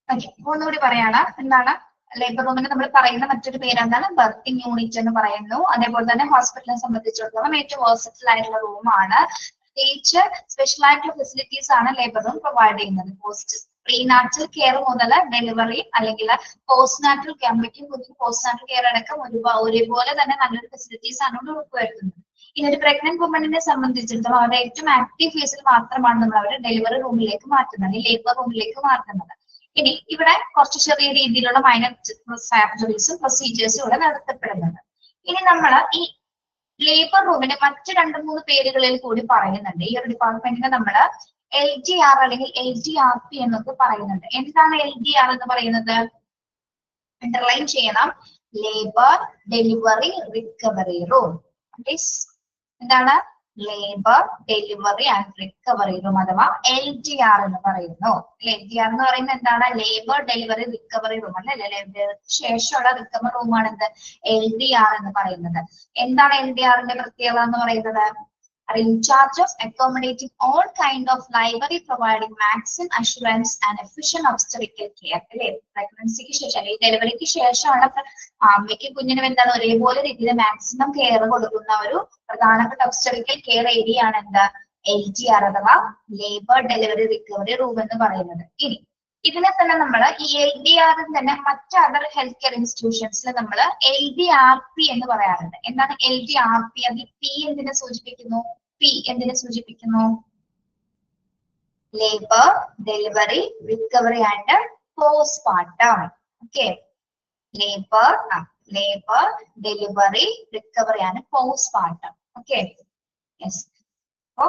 Speaker 2: ഓക്കെ, ഒന്നുകൂടി പറയാണ്. എന്താണ് ലേബർ റൂമിന് നമ്മൾ പറയുന്ന മറ്റൊരു പേര് എന്താണ്? ബർത്തിങ് യൂണിറ്റ് എന്ന് പറയുന്നു. അതേപോലെ തന്നെ ഹോസ്പിറ്റലിനെ സംബന്ധിച്ചിടത്തോളം ഏറ്റവും വേഴ്സറ്റൈൽ ആയിട്ടുള്ള റൂമാണ്. പ്രത്യേകിച്ച് സ്പെഷ്യൽ ആയിട്ടുള്ള ഫെസിലിറ്റീസ് ആണ് ലേബർ റൂം പ്രൊവൈഡ് ചെയ്യുന്നത്. പോസ്റ്റ് പ്രീനാറ്റൽ കെയർ മുതൽ ഡെലിവറി അല്ലെങ്കിൽ പോസ്റ്റ് നാറ്റൽ കെയർ, അമ്മയ്ക്കും കുഞ്ഞിനും പോസ്റ്റ് നാറ്റൽ കെയർ അടക്കം ഒരുപോലെ തന്നെ നല്ലൊരു ഫെസിലിറ്റീസ് ആണ് ഇവിടെ ഉറപ്പുവരുത്തുന്നത്. ഇനി ഒരു പ്രഗ്നന്റ് വുമണിനെ സംബന്ധിച്ചിടത്തോളം അവരുടെ ഏറ്റവും ആക്റ്റീവ് ഫേസിൽ മാത്രമാണ് നമ്മൾ അവരെ ഡെലിവറി റൂമിലേക്ക് മാറ്റുന്നത്, ലേബർ റൂമിലേക്ക് മാറ്റുന്നത്. ഇനി ഇവിടെ കുറച്ച് ചെറിയ രീതിയിലുള്ള മൈനർ സർജറീസും പ്രൊസീജിയേഴ്സും ഇവിടെ നടത്തപ്പെടുന്നുണ്ട്. ഇനി നമ്മൾ ഈ ലേബർ റൂമിന്റെ മറ്റ് 2-3 പേരുകളിൽ കൂടി പറയുന്നുണ്ട്. ഈ ഒരു ഡിപ്പാർട്ട്മെന്റിനെ നമ്മൾ LDR അല്ലെങ്കിൽ LDRP എന്നൊക്കെ പറയുന്നുണ്ട്. എന്താണ് LDR എന്ന് പറയുന്നത്? അണ്ടർലൈൻ ചെയ്യണം. Labour delivery recovery room. എന്താണ്? Labour delivery and recovery room അഥവാ LDR എന്ന് പറയുന്നു. LDR എന്ന് പറയുന്നത് എന്താണ്? ലേബർ ഡെലിവറി റിക്കവറി റൂം അല്ലേ? ശേഷമുള്ള റിക്കവറി റൂമാണ് എന്ത്? LDR എന്ന് പറയുന്നത്. എന്താണ് LDRന്റെ പ്രത്യേകത എന്ന് പറയുന്നത്? are in charge of accommodating all kind of library providing maximum assurance and efficient obstetrical care. അല്ലേ? പ്രഗ്നൻസിക്ക് ശേഷം അല്ലെങ്കിൽ ഡെലിവറിക്ക് ശേഷമാണ് അമ്മയ്ക്ക് കുഞ്ഞിനും എന്താണ് ഒരേപോലെ രീതിയിൽ മാക്സിമം കെയർ കൊടുക്കുന്ന ഒരു പ്രധാനപ്പെട്ട ഒബ്സ്റ്ററിക്കൽ കെയർ ഏരിയ ആണ് എന്താ? LDR അഥവാ ലേബർ ഡെലിവറി റിക്കവറി റൂം എന്ന് പറയുന്നത്. ഇനി ഇതിനെ തന്നെ നമ്മൾ ഈ LDR തന്നെ മറ്റ് അതർ ഹെൽത്ത് കെയർ ഇൻസ്റ്റിറ്റ്യൂഷൻസിൽ നമ്മൾ LDRP എന്ന് പറയാറുണ്ട്. എന്താണ് LDRP? അത് പി എന്തിനെ സൂചിപ്പിക്കുന്നു? പി എന്തിനെ സൂചിപ്പിക്കുന്നു? Labour delivery recovery and postmortem. Okay, labour delivery recovery and postmortem. Okay, yes. അപ്പോ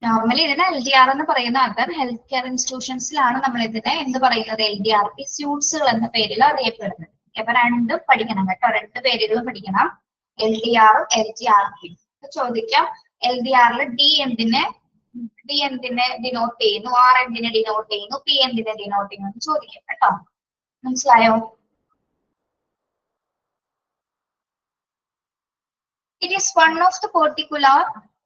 Speaker 2: നോർമലി ഇതിനെ LDR എന്ന് പറയുന്ന അതർ ഹെൽത്ത് കെയർ ഇൻസ്റ്റിറ്റ്യൂഷൻസിലാണ് നമ്മൾ ഇതിനെ എന്ത് പറയുന്നത്? LDRP സ്യൂട്ട്സുകൾ എന്ന പേരിൽ അറിയപ്പെടുന്നത്. അപ്പൊ രണ്ടും പഠിക്കണം കേട്ടോ, 2 പേരുകളും പഠിക്കണം. LDR LDRP. ചോദിക്കാം, LDRൽ D എന്തിനെ ഡിനോട്ട് ചെയ്യുന്നു, R എന്തിനെ ഡിനോട്ട് ചെയ്യുന്നു, P എന്തിനെ ഡിനോട്ട് ചെയ്യുന്നു ചോദിക്കാം കേട്ടോ. മനസ്സിലായോ? It is one of the particular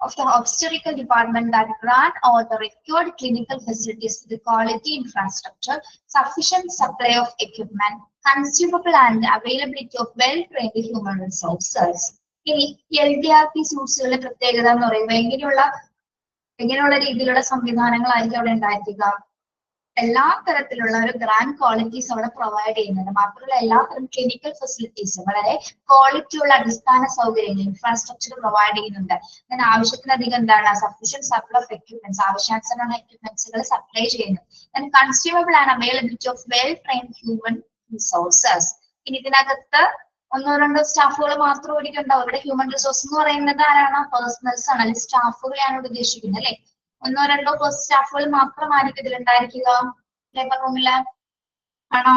Speaker 2: of the obstetrical department that grant all the required clinical facilities, the quality infrastructure, sufficient supply of equipment, consumable and availability of well-trained human resources. ഇനി LDRP സ്യൂട്ട്സുകളുടെ പ്രത്യേകത എന്ന് പറയുമ്പോൾ എങ്ങനെയുള്ള രീതിയിലുള്ള സംവിധാനങ്ങളായിരിക്കും അവിടെ ഉണ്ടായിരിക്കുക? എല്ലാ തരത്തിലുള്ള ഒരു ഗ്രാൻഡ് ക്വാളിറ്റീസ് അവിടെ പ്രൊവൈഡ് ചെയ്യുന്നുണ്ട്. മാത്രമല്ല എല്ലാത്തരം ക്ലിനിക്കൽ ഫെസിലിറ്റീസും വളരെ ക്വാളിറ്റിയുള്ള അടിസ്ഥാന സൗകര്യങ്ങൾ ഇൻഫ്രാസ്ട്രക്ചർ പ്രൊവൈഡ് ചെയ്യുന്നുണ്ട്. അതിന് ആവശ്യത്തിനധികം എന്താണ്? സഫീഷ്യന്റ് സപ്ലൈ ഓഫ് എക്യുപ്മെന്റ്സ്, ആവശ്യാനുസരണ എക്യുപ്മെന്റ്സുകൾ സപ്ലൈ ചെയ്യുന്നു. Consumable and availability of well trained human resources. ഇനി ഇതിനകത്ത് 1-2 സ്റ്റാഫുകൾ മാത്രം ഓടിക്കുണ്ടാവും. ഇവിടെ ഹ്യൂമൻ റിസോഴ്സ് എന്ന് പറയുന്നത് ആരാണ്? പേഴ്സണൽസ് ആണ്, അല്ലെങ്കിൽ സ്റ്റാഫുകളെയാണ് ഇവിടെ ഉദ്ദേശിക്കുന്നത് അല്ലെ? 1-2 സ്റ്റാഫുകൾ മാത്രമായിരിക്കും ഇതിലുണ്ടായിരിക്കുക ലേബർ റൂമില്, ആണോ?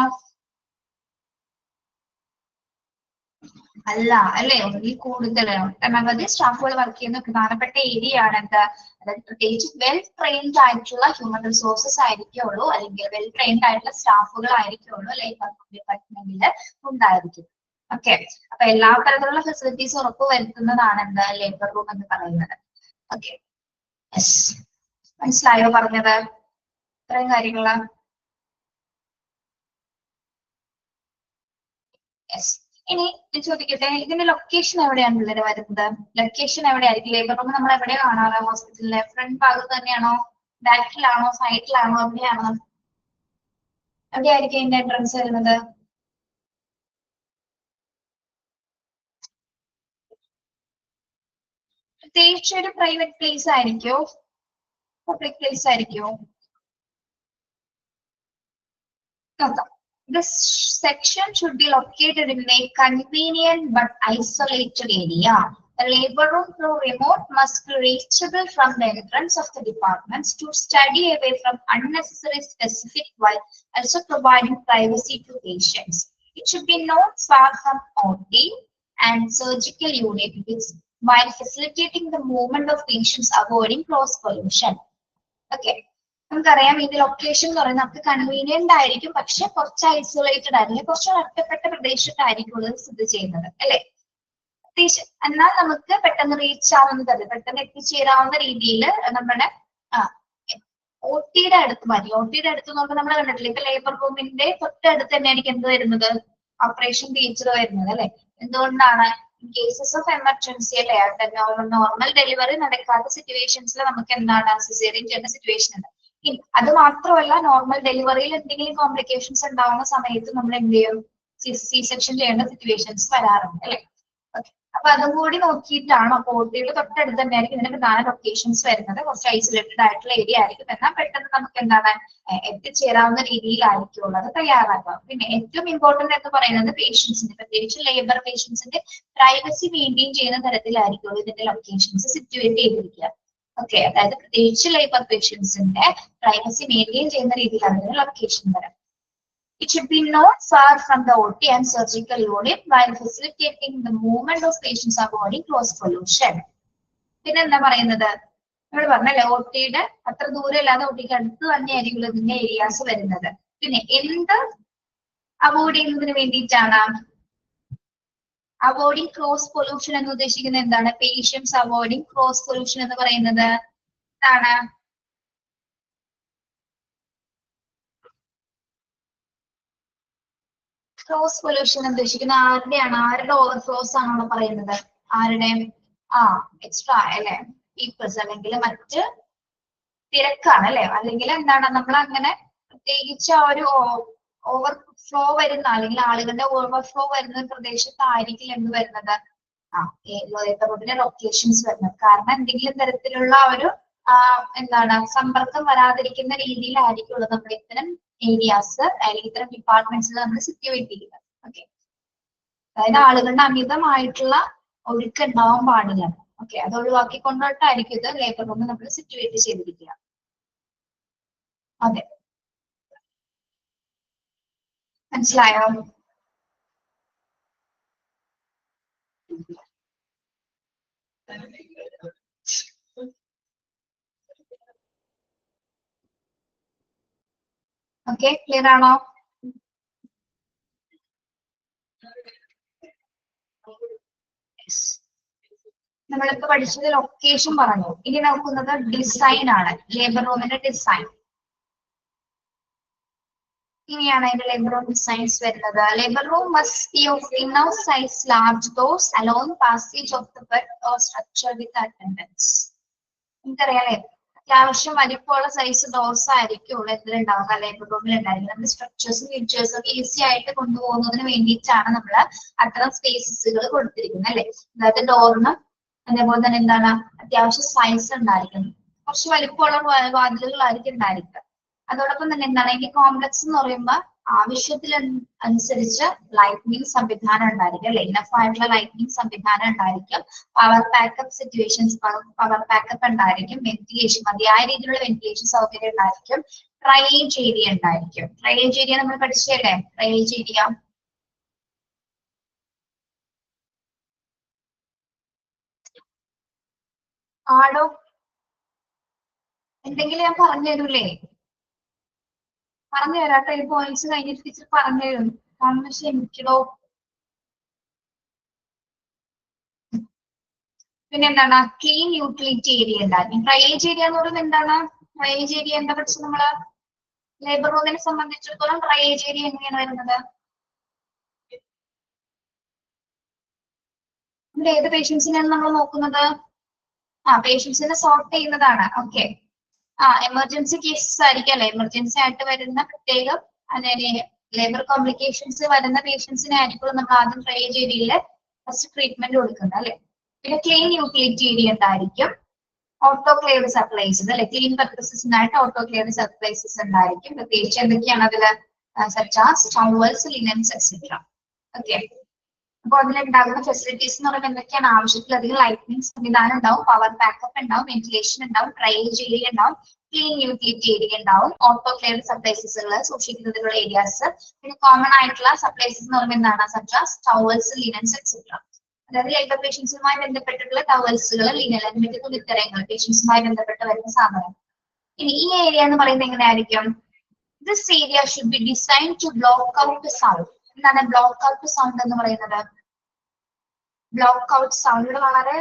Speaker 2: അല്ല അല്ലെ, ഒന്നിൽ കൂടുതൽ ഒട്ടനവധി സ്റ്റാഫുകൾ വർക്ക് ചെയ്യുന്ന പ്രധാനപ്പെട്ട ഏരിയ ആണ് എന്ത്? അതായത് പ്രത്യേകിച്ച് വെൽ ട്രെയിൻഡ് ആയിട്ടുള്ള ഹ്യൂമൻ റിസോഴ്സസ് ആയിരിക്കുള്ളൂ, അല്ലെങ്കിൽ വെൽ ട്രെയിൻഡ് ആയിട്ടുള്ള സ്റ്റാഫുകൾ ആയിരിക്കുള്ളൂ ലേബർ ഡിപ്പാർട്ട്മെന്റിൽ ഉണ്ടായിരിക്കും. ഓക്കെ, അപ്പൊ എല്ലാ തരത്തിലുള്ള ഫെസിലിറ്റീസ് ഉറപ്പുവരുത്തുന്നതാണ് എന്ത്? ലേബർ റൂം എന്ന് പറയുന്നത്. ഓക്കെ, യെസ്, മനസ്സിലായോ പറഞ്ഞത്? ഇത്രയും കാര്യങ്ങള്. യെസ്. ഇനി ചോദിക്കട്ടെ, ഇതിന്റെ ലൊക്കേഷൻ എവിടെയാണ് പിള്ളേർ വരുന്നത്? ലൊക്കേഷൻ എവിടെയായിരിക്കും? ലേബർ റൂം നമ്മൾ എവിടെ കാണാറ്? ഹോസ്പിറ്റലിലെ ഫ്രണ്ട് ഭാഗത്ത് തന്നെയാണോ, ബാക്കിലാണോ, സൈഡിലാണോ, എവിടെയാണോ? എവിടെയായിരിക്കും ഇതിന്റെ എൻട്രൻസ് വരുന്നത്? പ്രത്യേകിച്ച് ഒരു പ്രൈവറ്റ് പ്ലേസ് ആയിരിക്കോ പബ്ലിക് പ്ലേസ് ആയിരിക്കോ? നോക്കാം. This section should be located in a convenient but isolated area. The labor room through remote must be reachable from the entrance of the departments to study away from unnecessary specific while also providing privacy to patients. It should be not far from OT and surgical unit while facilitating the movement of patients avoiding cross pollution. Okay. നമുക്കറിയാം ഇത് location എന്ന് പറയുന്നത് നമുക്ക് convenient ആയിരിക്കും, പക്ഷെ കുറച്ച് isolated ആയിരിക്കും, കുറച്ച് ഒറ്റപ്പെട്ട പ്രദേശത്തായിരിക്കും ഇത് സ്ഥിതി ചെയ്യുന്നത് അല്ലെ. എന്നാൽ നമുക്ക് പെട്ടെന്ന് റീച്ച് ആവുന്നത് പെട്ടെന്ന് എത്തിച്ചേരാവുന്ന രീതിയിൽ നമ്മുടെ OT-യുടെ അടുത്ത് മതി. OT-യുടെ അടുത്ത് നോക്കുമ്പോൾ നമ്മൾ കണ്ടിട്ടില്ല, ഇപ്പൊ ലേബർ റൂമിന്റെ തൊട്ടടുത്ത് തന്നെ ആയിരിക്കും എന്ത് വരുന്നത്, ഓപ്പറേഷൻ തിയേറ്റർ വരുന്നത് അല്ലെ. എന്തുകൊണ്ടാണ്? കേസസ് ഓഫ് എമർജൻസി അല്ലെ, നോർമൽ ഡെലിവറി നടക്കാത്ത സിറ്റുവേഷൻസിൽ നമുക്ക് എന്താണ് സിസേറിയൻ ചെയ്യുന്ന സിറ്റുവേഷൻ ഉണ്ട്. അത് മാത്രമല്ല, നോർമൽ ഡെലിവറിയിൽ എന്തെങ്കിലും കോംപ്ലിക്കേഷൻസ് ഉണ്ടാവുന്ന സമയത്ത് നമ്മൾ എന്ത് ചെയ്യും, സി സെക്ഷൻ ചെയ്യേണ്ട സിറ്റുവേഷൻസ് വരാറുണ്ട് അല്ലെ. അപ്പൊ അതും കൂടി നോക്കിയിട്ടാണ് OT-യുടെ തൊട്ടടുത്ത് തന്നെ ആയിരിക്കും ഇതിന്റെ പ്രധാന ലൊക്കേഷൻസ് വരുന്നത്. കുറച്ച് ഐസൊലേറ്റഡ് ആയിട്ടുള്ള ഏരിയ ആയിരിക്കും, എന്നാൽ പെട്ടെന്ന് നമുക്ക് എന്താണ് എത്തിച്ചേരാവുന്ന രീതിയിലായിരിക്കും ഉള്ളത് തയ്യാറാക്കുക. പിന്നെ ഏറ്റവും ഇമ്പോർട്ടന്റ് എന്ന് പറയുന്നത് പേഷ്യൻസിന്റെ, പ്രത്യേകിച്ച് ലേബർ പേഷ്യൻസിന്റെ പ്രൈവസി മെയിൻറ്റെയിൻ ചെയ്യുന്ന തരത്തിലായിരിക്കും ഇതിന്റെ ലൊക്കേഷൻസ് സിറ്റുവേറ്റ് ചെയ്തിരിക്കുക. ഓക്കെ, അതായത് പ്രത്യേകിച്ച് ലേബർ പേഷ്യൻസിന്റെ പ്രൈവസി മെയിൻറ്റെയിൻ ചെയ്യുന്ന രീതിയിലാണ് ഇതിന്റെ ലൊക്കേഷൻ വരാം. It should be not far from the OT and surgical unit while facilitating the movement of patients avoiding cross pollution. പിന്നെ എന്താ പറയുന്നത്, നമ്മൾ പറഞ്ഞല്ലേ OT-യുടെ അത്ര ദൂരം ഇല്ലാതെ OT-ക്ക് അടുത്ത് തന്നെയായിരിക്കും ഇതിന്റെ ഏരിയാസ് വരുന്നത്. പിന്നെ എന്ത് അവോയ്ഡ് ചെയ്യുന്നതിന് വേണ്ടിയിട്ടാണ് അവോയ്ഡിങ് ക്രോസ് പൊല്യൂഷൻ എന്ന് ഉദ്ദേശിക്കുന്നത് എന്താണ്? പേഷ്യൻസ് അവോയ്ഡിങ് ക്രോസ് പൊല്യൂഷൻ എന്ന് പറയുന്നത് എന്താണ്? ക്രോസ് പൊല്യൂഷൻ ഉദ്ദേശിക്കുന്ന ആരുടെയാണ്? ആരുടെ ഓവർഫ്ലോസ് ആണോ പറയുന്നത്? ആരുടെ? എക്സ്ട്രാ അല്ലെ, പീപ്പിൾസ് അല്ലെങ്കിൽ മറ്റ് തിരക്കാണ് അല്ലെ, അല്ലെങ്കിൽ എന്താണ് നമ്മൾ അങ്ങനെ പ്രത്യേകിച്ച് ആ ഒരു ഓവർഫ്ലോ വരുന്ന അല്ലെങ്കിൽ ആളുകളുടെ ഓവർഫ്ലോ വരുന്ന പ്രദേശത്തായിരിക്കില്ല എന്ത് വരുന്നത്, റോഡിന്റെ ലൊക്കേഷൻസ് വരുന്നത്. കാരണം എന്തെങ്കിലും തരത്തിലുള്ള ഒരു എന്താണ് സമ്പർക്കം വരാതിരിക്കുന്ന രീതിയിലായിരിക്കുള്ളൂ നമ്മൾ ഇത്തരം ഏരിയാസ് അല്ലെങ്കിൽ ഇത്തരം ഡിപ്പാർട്ട്മെന്റ്സിൽ നമ്മൾ സിറ്റുവേറ്റ് ചെയ്യുക. ഓക്കെ, അതായത് ആളുകളുടെ അമിതമായിട്ടുള്ള ഒഴുക്ക് ഉണ്ടാവാൻ പാടില്ല. ഓക്കെ, അത് ഒഴിവാക്കിക്കൊണ്ടിട്ടായിരിക്കും ഇത് ലേബർ റൂം നമ്മൾ സിറ്റുവേറ്റ് ചെയ്തിരിക്കുക. അതെ, മനസ്സിലായോ? ഓക്കെ, ക്ലിയർ ആണോ? നമ്മളിപ്പോ പഠിച്ചത് ലൊക്കേഷൻ പറഞ്ഞു. ഇനി നോക്കുന്നത് ഡിസൈൻ ആണ്, ലേബർ റൂമിന്റെ ഡിസൈൻ. ഇനിയാണ് അതിന്റെ ലേബർ റൂം ഡിസൈൻസ് വരുന്നത്. Labour room must be of enough size, large doors, allowing passage of the bed or structure with attendants. നമുക്കറിയാലേ, അത്യാവശ്യം വലിപ്പമുള്ള സൈസ് ഡോർസ് ആയിരിക്കും ഇതിലുണ്ടാവുക, ലേബർ റൂമിൽ ഉണ്ടായിരിക്കും. നമ്മുടെ സ്ട്രക്ചേഴ്സും ഫീച്ചേഴ്സും ഒക്കെ ഈസി ആയിട്ട് കൊണ്ടുപോകുന്നതിന് വേണ്ടിയിട്ടാണ് നമ്മൾ അത്തരം സ്പേസസുകൾ കൊടുത്തിരിക്കുന്നത് അല്ലെ. അതായത് ഡോറിന് അതേപോലെ തന്നെ എന്താണ് അത്യാവശ്യം സൈസ് ഉണ്ടായിരിക്കും, കുറച്ച് വലിപ്പമുള്ള വാതിലുകളായിരിക്കും ഉണ്ടായിരിക്കുക. അതോടൊപ്പം തന്നെ എന്താണ് ഈ കോംപ്ലക്സ് എന്ന് പറയുമ്പോൾ ആവശ്യത്തിൽ അനുസരിച്ച് ലൈറ്റ്നിങ് സംവിധാനം ഉണ്ടായിരിക്കും അല്ലെ, ഇനഫ് ആയിട്ടുള്ള ലൈറ്റ്നിങ് സംവിധാനം ഉണ്ടായിരിക്കും. Power backup situations, power backup ഉണ്ടായിരിക്കും. വെന്റിലേഷൻ, മതിയായ രീതിയിലുള്ള വെന്റിലേഷൻ സൗകര്യം ഉണ്ടായിരിക്കും. ഡ്രൈനേജ് ഏരിയ ഉണ്ടായിരിക്കും. ഡ്രൈനേജ് ഏരിയ നമ്മൾ പഠിച്ചല്ലേ, ഡ്രൈനേജ് ഏരിയ ആടോ എന്തെങ്കിലും ഞാൻ പറഞ്ഞു തരൂലേ? പറഞ്ഞു തരാട്ടോ, ഈ പോയിന്റ്സ് കഴിഞ്ഞിട്ട് ടീച്ചർ പറഞ്ഞു തരും. കാരണം ക്ഷമിക്കണോ. പിന്നെ എന്താണ് ക്ലീൻ യൂട്ടിലിറ്റി ഏരിയ ഉണ്ടായിരിക്കും. ഡ്രൈനേജ് ഏരിയ എന്ന് പറയുന്നത് എന്താണ്? ഡ്രൈനേജ് ഏരിയ എന്താ പഠിച്ചത് നമ്മള്? ലേബർ റൂമിനെ സംബന്ധിച്ചിടത്തോളം ഡ്രൈനേജ് ഏരിയ എങ്ങനെയാണ് വരുന്നത്? ഇവിടെ ഏത് പേഷ്യൻസിനെയാണ് നമ്മൾ നോക്കുന്നത്? പേഷ്യൻസിനെ സോർട്ട് ചെയ്യുന്നതാണ്. ഓക്കെ, എമർജൻസി കേസസ് ആയിരിക്കും അല്ലെ, എമർജൻസി ആയിട്ട് വരുന്ന പ്രത്യേകം ലേബർ കോംപ്ലിക്കേഷൻസ് വരുന്ന പേഷ്യൻസിനെ ആയിരിക്കും നമ്മൾ ആദ്യം ഡ്രൈനേജ് ഏരിയയില് ഫസ്റ്റ് ട്രീറ്റ്മെന്റ് കൊടുക്കുന്നത് അല്ലെ. പിന്നെ ക്ലീൻ യൂട്ടിലിറ്റി ഏരിയ ഉണ്ടായിരിക്കും. ഓട്ടോക്ലേവ് സപ്ലൈസസ് അല്ലെ, ക്ലീൻ പർപ്പസസിനായിട്ട് ഓട്ടോക്ലേവ് സപ്ലൈസസ് ഉണ്ടായിരിക്കും. പ്രത്യേകിച്ച് എന്തൊക്കെയാണ് അതിൽ such as towels, linens, etc. Okay, അപ്പോൾ അതിലുണ്ടാകുന്ന ഫെസിലിറ്റീസ് എന്ന് പറയുമ്പോൾ എന്തൊക്കെയാണ്? ആവശ്യത്തിലധികം ലൈറ്റിംഗ് സംവിധാനം ഉണ്ടാവും, പവർ ബാക്കപ്പ് ഉണ്ടാവും, വെന്റിലേഷൻ ഉണ്ടാവും, ഡ്രൈനേജ് ഏരിയ ഉണ്ടാവും, ക്ലീൻ യൂട്ടിലിറ്റി ഏരിയ ഉണ്ടാവും, ഓട്ടോക്ലേവ് സപ്ലൈസസുകൾ സൂക്ഷിക്കുന്നതിനുള്ള ഏരിയാസ്, പിന്നെ കോമൺ ആയിട്ടുള്ള സപ്ലൈസസ് എന്ന് പറയുമ്പോൾ എന്താണ്? such as towels, linens, etc. അതായത് ലേബർ പേഷ്യൻസുമായി ബന്ധപ്പെട്ടിട്ടുള്ള ടവൽസുകൾ, ലിനൻ, മറ്റു തുണിത്തരങ്ങൾ പേഷ്യൻസുമായി ബന്ധപ്പെട്ട് വരുന്ന സാധനം. ഇനി ഈ ഏരിയ എന്ന് പറയുന്നത് എങ്ങനെയായിരിക്കും? This area should be designed to block out the sound. എന്താണ് ബ്ലോക്ക് ഔട്ട് സൗണ്ട് എന്ന് പറയുന്നത്? ബ്ലോക്ക് ഔട്ട് സൗണ്ട് ഇവിടെ വളരെ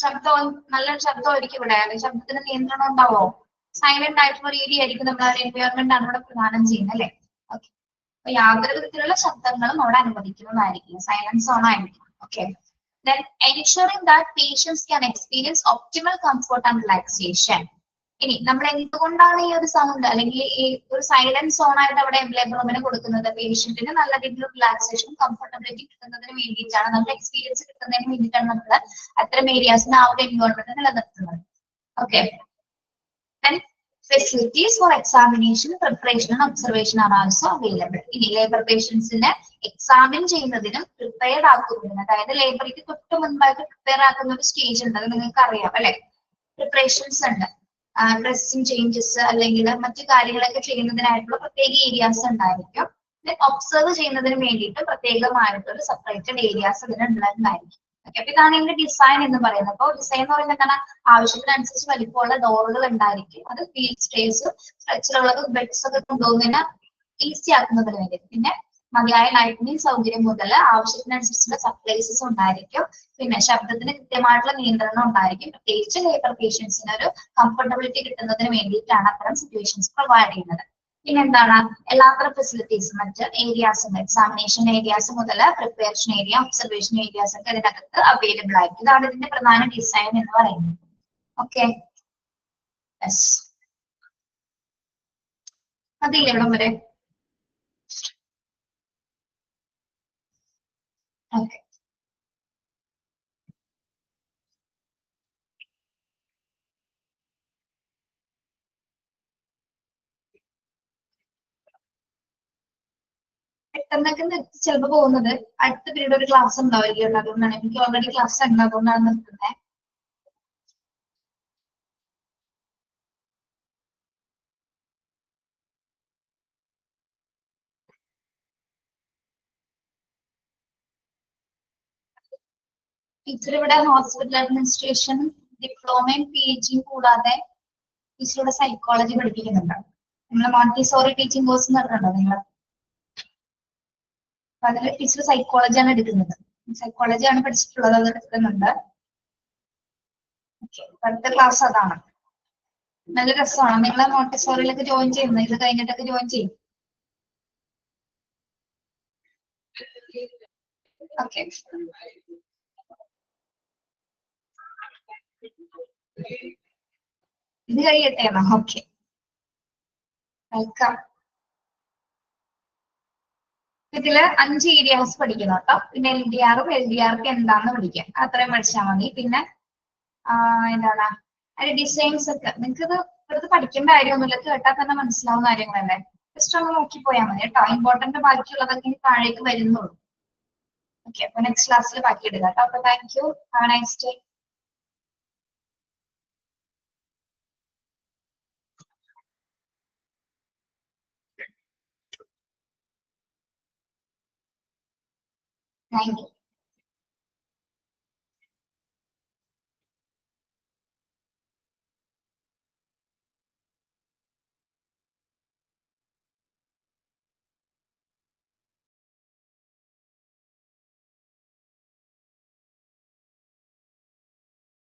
Speaker 2: ശബ്ദം, നല്ലൊരു ശബ്ദമായിരിക്കും ഇവിടെ. ശബ്ദത്തിന് നിയന്ത്രണം ഉണ്ടാവോ? സൈലന്റ് ആയിട്ടുള്ള ഏരിയ ആയിരിക്കും, നമ്മൾ എൻവയോൺമെന്റ് ആണ് ഇവിടെ പ്രദാനം ചെയ്യുന്നത് അല്ലെ. ഓക്കെ, അപ്പൊ യാതൊരു വിധത്തിലുള്ള ശബ്ദങ്ങളും അവിടെ അനുവദിക്കുന്നതായിരിക്കും, സൈലന്റ് സോൺ ആയിരിക്കും. Okay, then ensuring that patients can experience optimal comfort and relaxation. ഇനി നമ്മൾ എന്തുകൊണ്ടാണ് ഈ ഒരു സൗണ്ട് അല്ലെങ്കിൽ ഈ ഒരു സൈലന്റ് സോൺ ആയിട്ട് അവിടെ ലേബർ റൂമിന് കൊടുക്കുന്നത്? പേഷ്യന്റിന് നല്ല രീതിയിലുള്ള റിലാക്സേഷൻ, കംഫർട്ടബിലിറ്റി കിട്ടുന്നതിന് വേണ്ടിയിട്ടാണ്, നമ്മുടെ എക്സ്പീരിയൻസ് കിട്ടുന്നതിന് വേണ്ടിയിട്ടാണ് നമ്മൾ അത്തരം ഏരിയാസിന് ആ ഒരു എൻവയോൺമെന്റ് നിലനിർത്തുന്നത്. Okay, then facilities for examination, preparation and observation are also available. ഇനി ലേബർ പേഷ്യൻസിനെ എക്സാമിൻ ചെയ്യുന്നതിനും പ്രിപ്പയർ ആക്കുന്നതിനും, അതായത് ലേബറിക്ക് തൊട്ട് മുൻപായിട്ട് പ്രിപ്പയർ ആക്കുന്ന ഒരു സ്റ്റേജ് ഉണ്ട്, അത് നിങ്ങൾക്ക് അറിയാം അല്ലെ. പ്രിപ്പറേഷൻസ് ഉണ്ട്, ഡ്രസ്സിംഗ് ചേഞ്ചസ് അല്ലെങ്കിൽ മറ്റു കാര്യങ്ങളൊക്കെ ചെയ്യുന്നതിനായിട്ടുള്ള പ്രത്യേക ഏരിയാസ് ഉണ്ടായിരിക്കും. ഒബ്സർവ് ചെയ്യുന്നതിന് വേണ്ടിയിട്ട് പ്രത്യേകമായിട്ടൊരു സെപ്പറേറ്റഡ് ഏരിയാസ് ഇതിനുണ്ടായിരിക്കും. ഓക്കെ, അപ്പൊ ഇതാണ് ഇതിന്റെ ഡിസൈൻ എന്ന് പറയുന്നത്. അപ്പോൾ ഡിസൈൻ എന്ന് പറയുന്നത് എന്താണ്? ആവശ്യത്തിനനുസരിച്ച് വലിപ്പമുള്ള ഡോറുകൾ ഉണ്ടായിരിക്കും. അത് വീൽ സ്റ്റേഴ്സ്, സ്ട്രെച്ചറുകളൊക്കെ, ബെഡ്സ് ഒക്കെ കൊണ്ടുപോകുന്നതിന് ഈസി ആക്കുന്നതിന് വേണ്ടി. പിന്നെ മതിയായ ലൈറ്റിംഗ് സൗകര്യം മുതൽ ആവശ്യത്തിനനുസരിച്ചുള്ള സപ്ലൈസസ് ഉണ്ടായിരിക്കും. പിന്നെ ശബ്ദത്തിന് കൃത്യമായിട്ടുള്ള നിയന്ത്രണം ഉണ്ടായിരിക്കും. പ്രത്യേകിച്ച് ലേബർ പേഷ്യൻസിന് ഒരു കംഫർട്ടബിലിറ്റി കിട്ടുന്നതിന് വേണ്ടിയിട്ടാണ് അത്തരം സിറ്റുവേഷൻസ് പ്രൊവൈഡ് ചെയ്യുന്നത്. പിന്നെ എന്താണ്? എല്ലാത്തരം ഫെസിലിറ്റീസ്, മറ്റ് ഏരിയാസ് ഉണ്ട്, എക്സാമിനേഷൻ ഏരിയാസ് മുതൽ പ്രിപ്പറേഷൻ ഏരിയ, ഒബ്സർവേഷൻ ഏരിയാസ് ഒക്കെ ഇതിനകത്ത് അവൈലബിൾ ആയിരിക്കും. ഇതാണ് ഇതിന്റെ പ്രധാന ഡിസൈൻ എന്ന് പറയുന്നത്. ഓക്കെ, അതില്ല ഇവിടം വരെ. ഓക്കെ, പെട്ടെന്നൊക്കെ നിർത്തി ചിലപ്പോൾ പോകുന്നത്. അടുത്ത പീരീഡ് ഒരു ക്ലാസ് ഉണ്ടാവുകയുള്ളൂ, അതുകൊണ്ടാണ്. എനിക്ക് ഓൾറെഡി ക്ലാസ് ഉണ്ട്, അതുകൊണ്ടാണ് നിർത്തുന്നത്. ടീച്ചർ ഇവിടെ ഹോസ്പിറ്റൽ അഡ്മിനിസ്ട്രേഷൻ ഡിപ്ലോമയും PG കൂടാതെ ടീച്ചറുടെ സൈക്കോളജി പഠിപ്പിക്കുന്നുണ്ട്. നിങ്ങൾ മോണ്ടിസോറി ടീച്ചിങ് കോഴ്സ് നടക്കുന്നുണ്ടോ നിങ്ങൾ? അപ്പൊ അതിൽ ടീച്ചർ സൈക്കോളജിയാണ് എടുക്കുന്നത്. സൈക്കോളജിയാണ് പഠിച്ചിട്ടുള്ളത്, അത് എടുക്കുന്നുണ്ട്. ഓക്കെ, അടുത്ത ക്ലാസ് അതാണ്. നല്ല രസമാണ്. നിങ്ങൾ മോണ്ടിസോറിയിലൊക്കെ ജോയിൻ ചെയ്യുന്നത്, ഇത് കഴിഞ്ഞിട്ടൊക്കെ ജോയിൻ ചെയ്യും. ഓക്കെ, ഇത് കഴിയട്ടെ എന്നാ. Okay, welcome. ഇതില് 5 ഏരിയാസ് പഠിക്കണം കേട്ടോ. പിന്നെ LDR, LDRക്ക് എന്താന്ന് പഠിക്കാം, അത്രയും പഠിച്ചാൽ മതി. പിന്നെ എന്താണ് അതിന്റെ ഡിസൈൻസ് ഒക്കെ നിങ്ങൾക്ക് ഇത് ഇവിടുത്തെ പഠിക്കേണ്ട കാര്യമൊന്നുമില്ല, കേട്ടാൽ തന്നെ മനസ്സിലാവുന്ന കാര്യങ്ങളല്ലേ. ജസ്റ്റ് ഒന്ന് നോക്കിപ്പോയാൽ മതി കേട്ടോ. ഇമ്പോർട്ടന്റ് ബാക്കിയുള്ളതൊക്കെ താഴേക്ക് വരുന്നുള്ളൂ. ഓക്കെ, അപ്പൊ നെക്സ്റ്റ് ക്ലാസ്സിൽ ബാക്കി ഇടുക കേട്ടോ. അപ്പൊ thank you, have A nice day. Thank you.